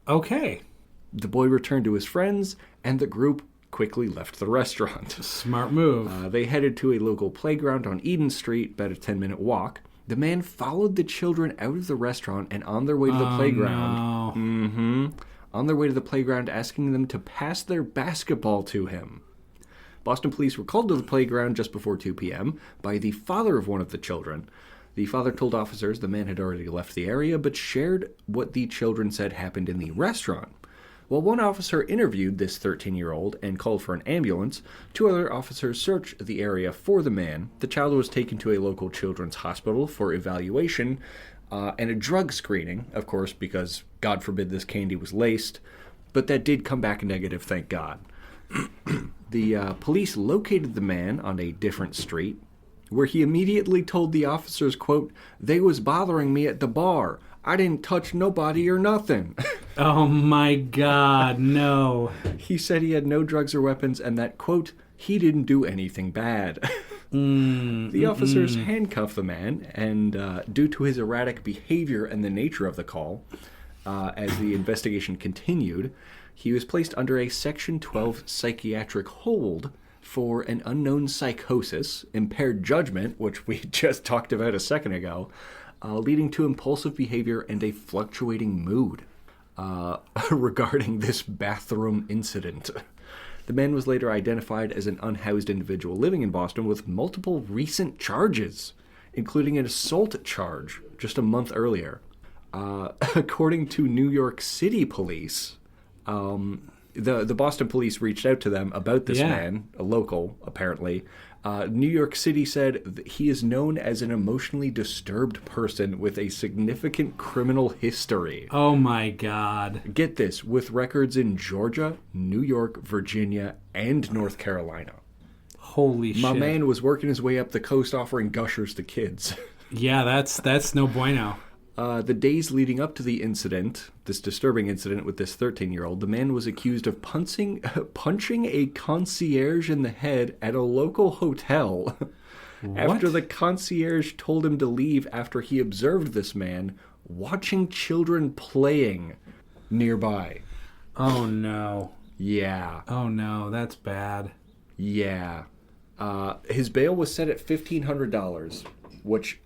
Okay. The boy returned to his friends, and the group quickly left the restaurant. Smart move. They headed to a local playground on Eden Street, about a 10-minute walk. The man followed the children out of the restaurant and on their way to the playground. No. On their way to the playground, asking them to pass their basketball to him. Boston police were called to the playground just before 2 p.m. by the father of one of the children. The father told officers the man had already left the area, but shared what the children said happened in the restaurant. While one officer interviewed this 13-year-old and called for an ambulance, 2 other officers searched the area for the man. The child was taken to a local children's hospital for evaluation and a drug screening, of course, because, God forbid, this candy was laced. But that did come back negative, thank God. The police located the man on a different street, where he immediately told the officers, quote, "They was bothering me at the bar. I didn't touch nobody or nothing." Oh my God, no. He said he had no drugs or weapons and that, quote, he didn't do anything bad. The officers handcuffed the man, and due to his erratic behavior and the nature of the call, as the investigation continued, he was placed under a Section 12 psychiatric hold for an unknown psychosis, impaired judgment, which we just talked about a second ago, leading to impulsive behavior and a fluctuating mood. Regarding this bathroom incident. The man was later identified as an unhoused individual living in Boston with multiple recent charges, including an assault charge just a month earlier. According to New York City police, the Boston police reached out to them about this man, a local, apparently. New York City said that he is known as an emotionally disturbed person with a significant criminal history. Oh my God. Get this, with records in Georgia, New York, Virginia, and North Carolina. Holy shit. My man was working his way up the coast offering gushers to kids. Yeah, that's no bueno. The days leading up to the incident, this disturbing incident with this 13-year-old, the man was accused of punching a concierge in the head at a local hotel. After the concierge told him to leave after he observed this man watching children playing nearby. Oh no. Yeah. Oh no, that's bad. Yeah. His bail was set at $1,500, which,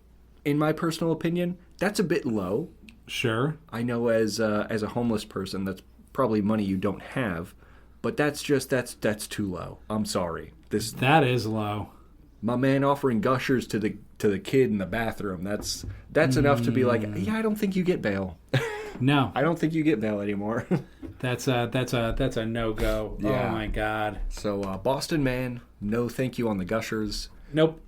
in my personal opinion, that's a bit low. Sure. I know as a homeless person, that's probably money you don't have, but that's too low. I'm sorry. That is low. My man offering gushers to the kid in the bathroom. That's enough to be like, yeah, I don't think you get bail. No. I don't think you get bail anymore. That's a no-go. Yeah. Oh my God. So Boston man, no thank you on the gushers. Nope.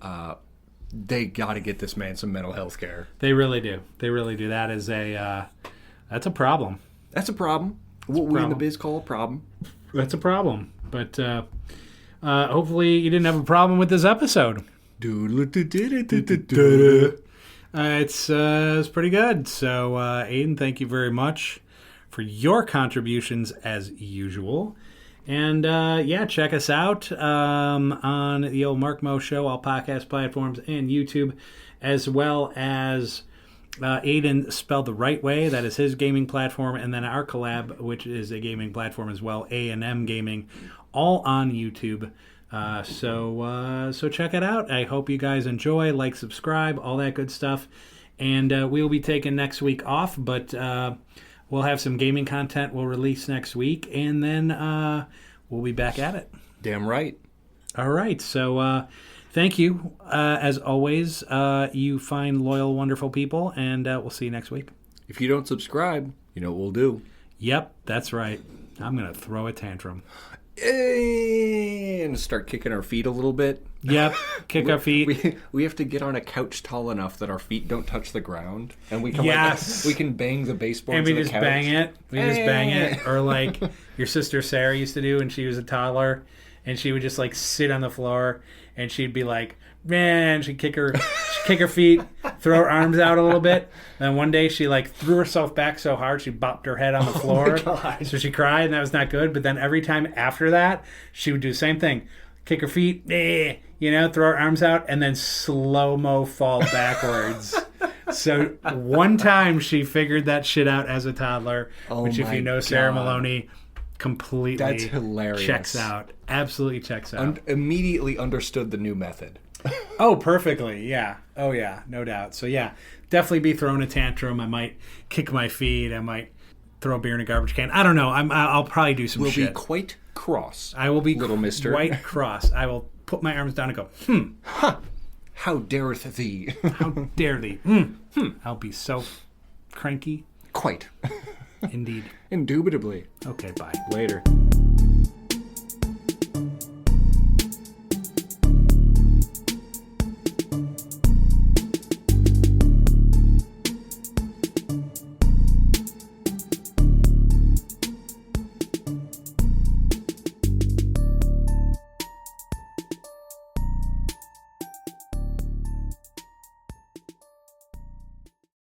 They got to get this man some mental health care. They really do. They really do. That is that's a problem. That's a problem. What we in the biz call a problem. That's a problem. But hopefully you didn't have a problem with this episode. It's pretty good. So, Aiden, thank you very much for your contributions as usual. And, check us out on the old Mark Mo Show, all podcast platforms, and YouTube, as well as Aiden spelled the right way. That is his gaming platform. And then our collab, which is a gaming platform as well, A&M Gaming, all on YouTube. So check it out. I hope you guys enjoy, like, subscribe, all that good stuff. And we'll be taking next week off, but we'll have some gaming content we'll release next week, and then we'll be back at it. Damn right. All right. So thank you. As always, you fine, loyal, wonderful people, and we'll see you next week. If you don't subscribe, you know what we'll do. Yep, that's right. I'm going to throw a tantrum. And start kicking our feet a little bit. Yep, kick our feet. We have to get on a couch tall enough that our feet don't touch the ground, and we can we can bang the baseboards. And we of the just couch. bang it. Just bang it, or like your sister Sarah used to do when she was a toddler, and she would just like sit on the floor, and she'd be like, man, she'd kick her feet, throw her arms out a little bit. And one day she like threw herself back so hard she bopped her head on the floor. So she cried, and that was not good. But then every time after that, she would do the same thing. Kick her feet, throw her arms out, and then slow-mo fall backwards. So one time she figured that shit out as a toddler, which if you know Sarah Maloney, completely That's hilarious. checks out. Absolutely checks out. Immediately understood the new method. Oh, perfectly. Yeah. Oh, yeah. No doubt. So, yeah, definitely be throwing a tantrum. I might kick my feet. I might throw beer in a garbage can. I don't know. I'll probably do some Will shit. be quite cross. I will be little mister. Quite cross. I will put my arms down and go, Ha! How dareth thee? How dare thee? I'll be so cranky. Quite. Indeed. Indubitably. Okay, bye. Later.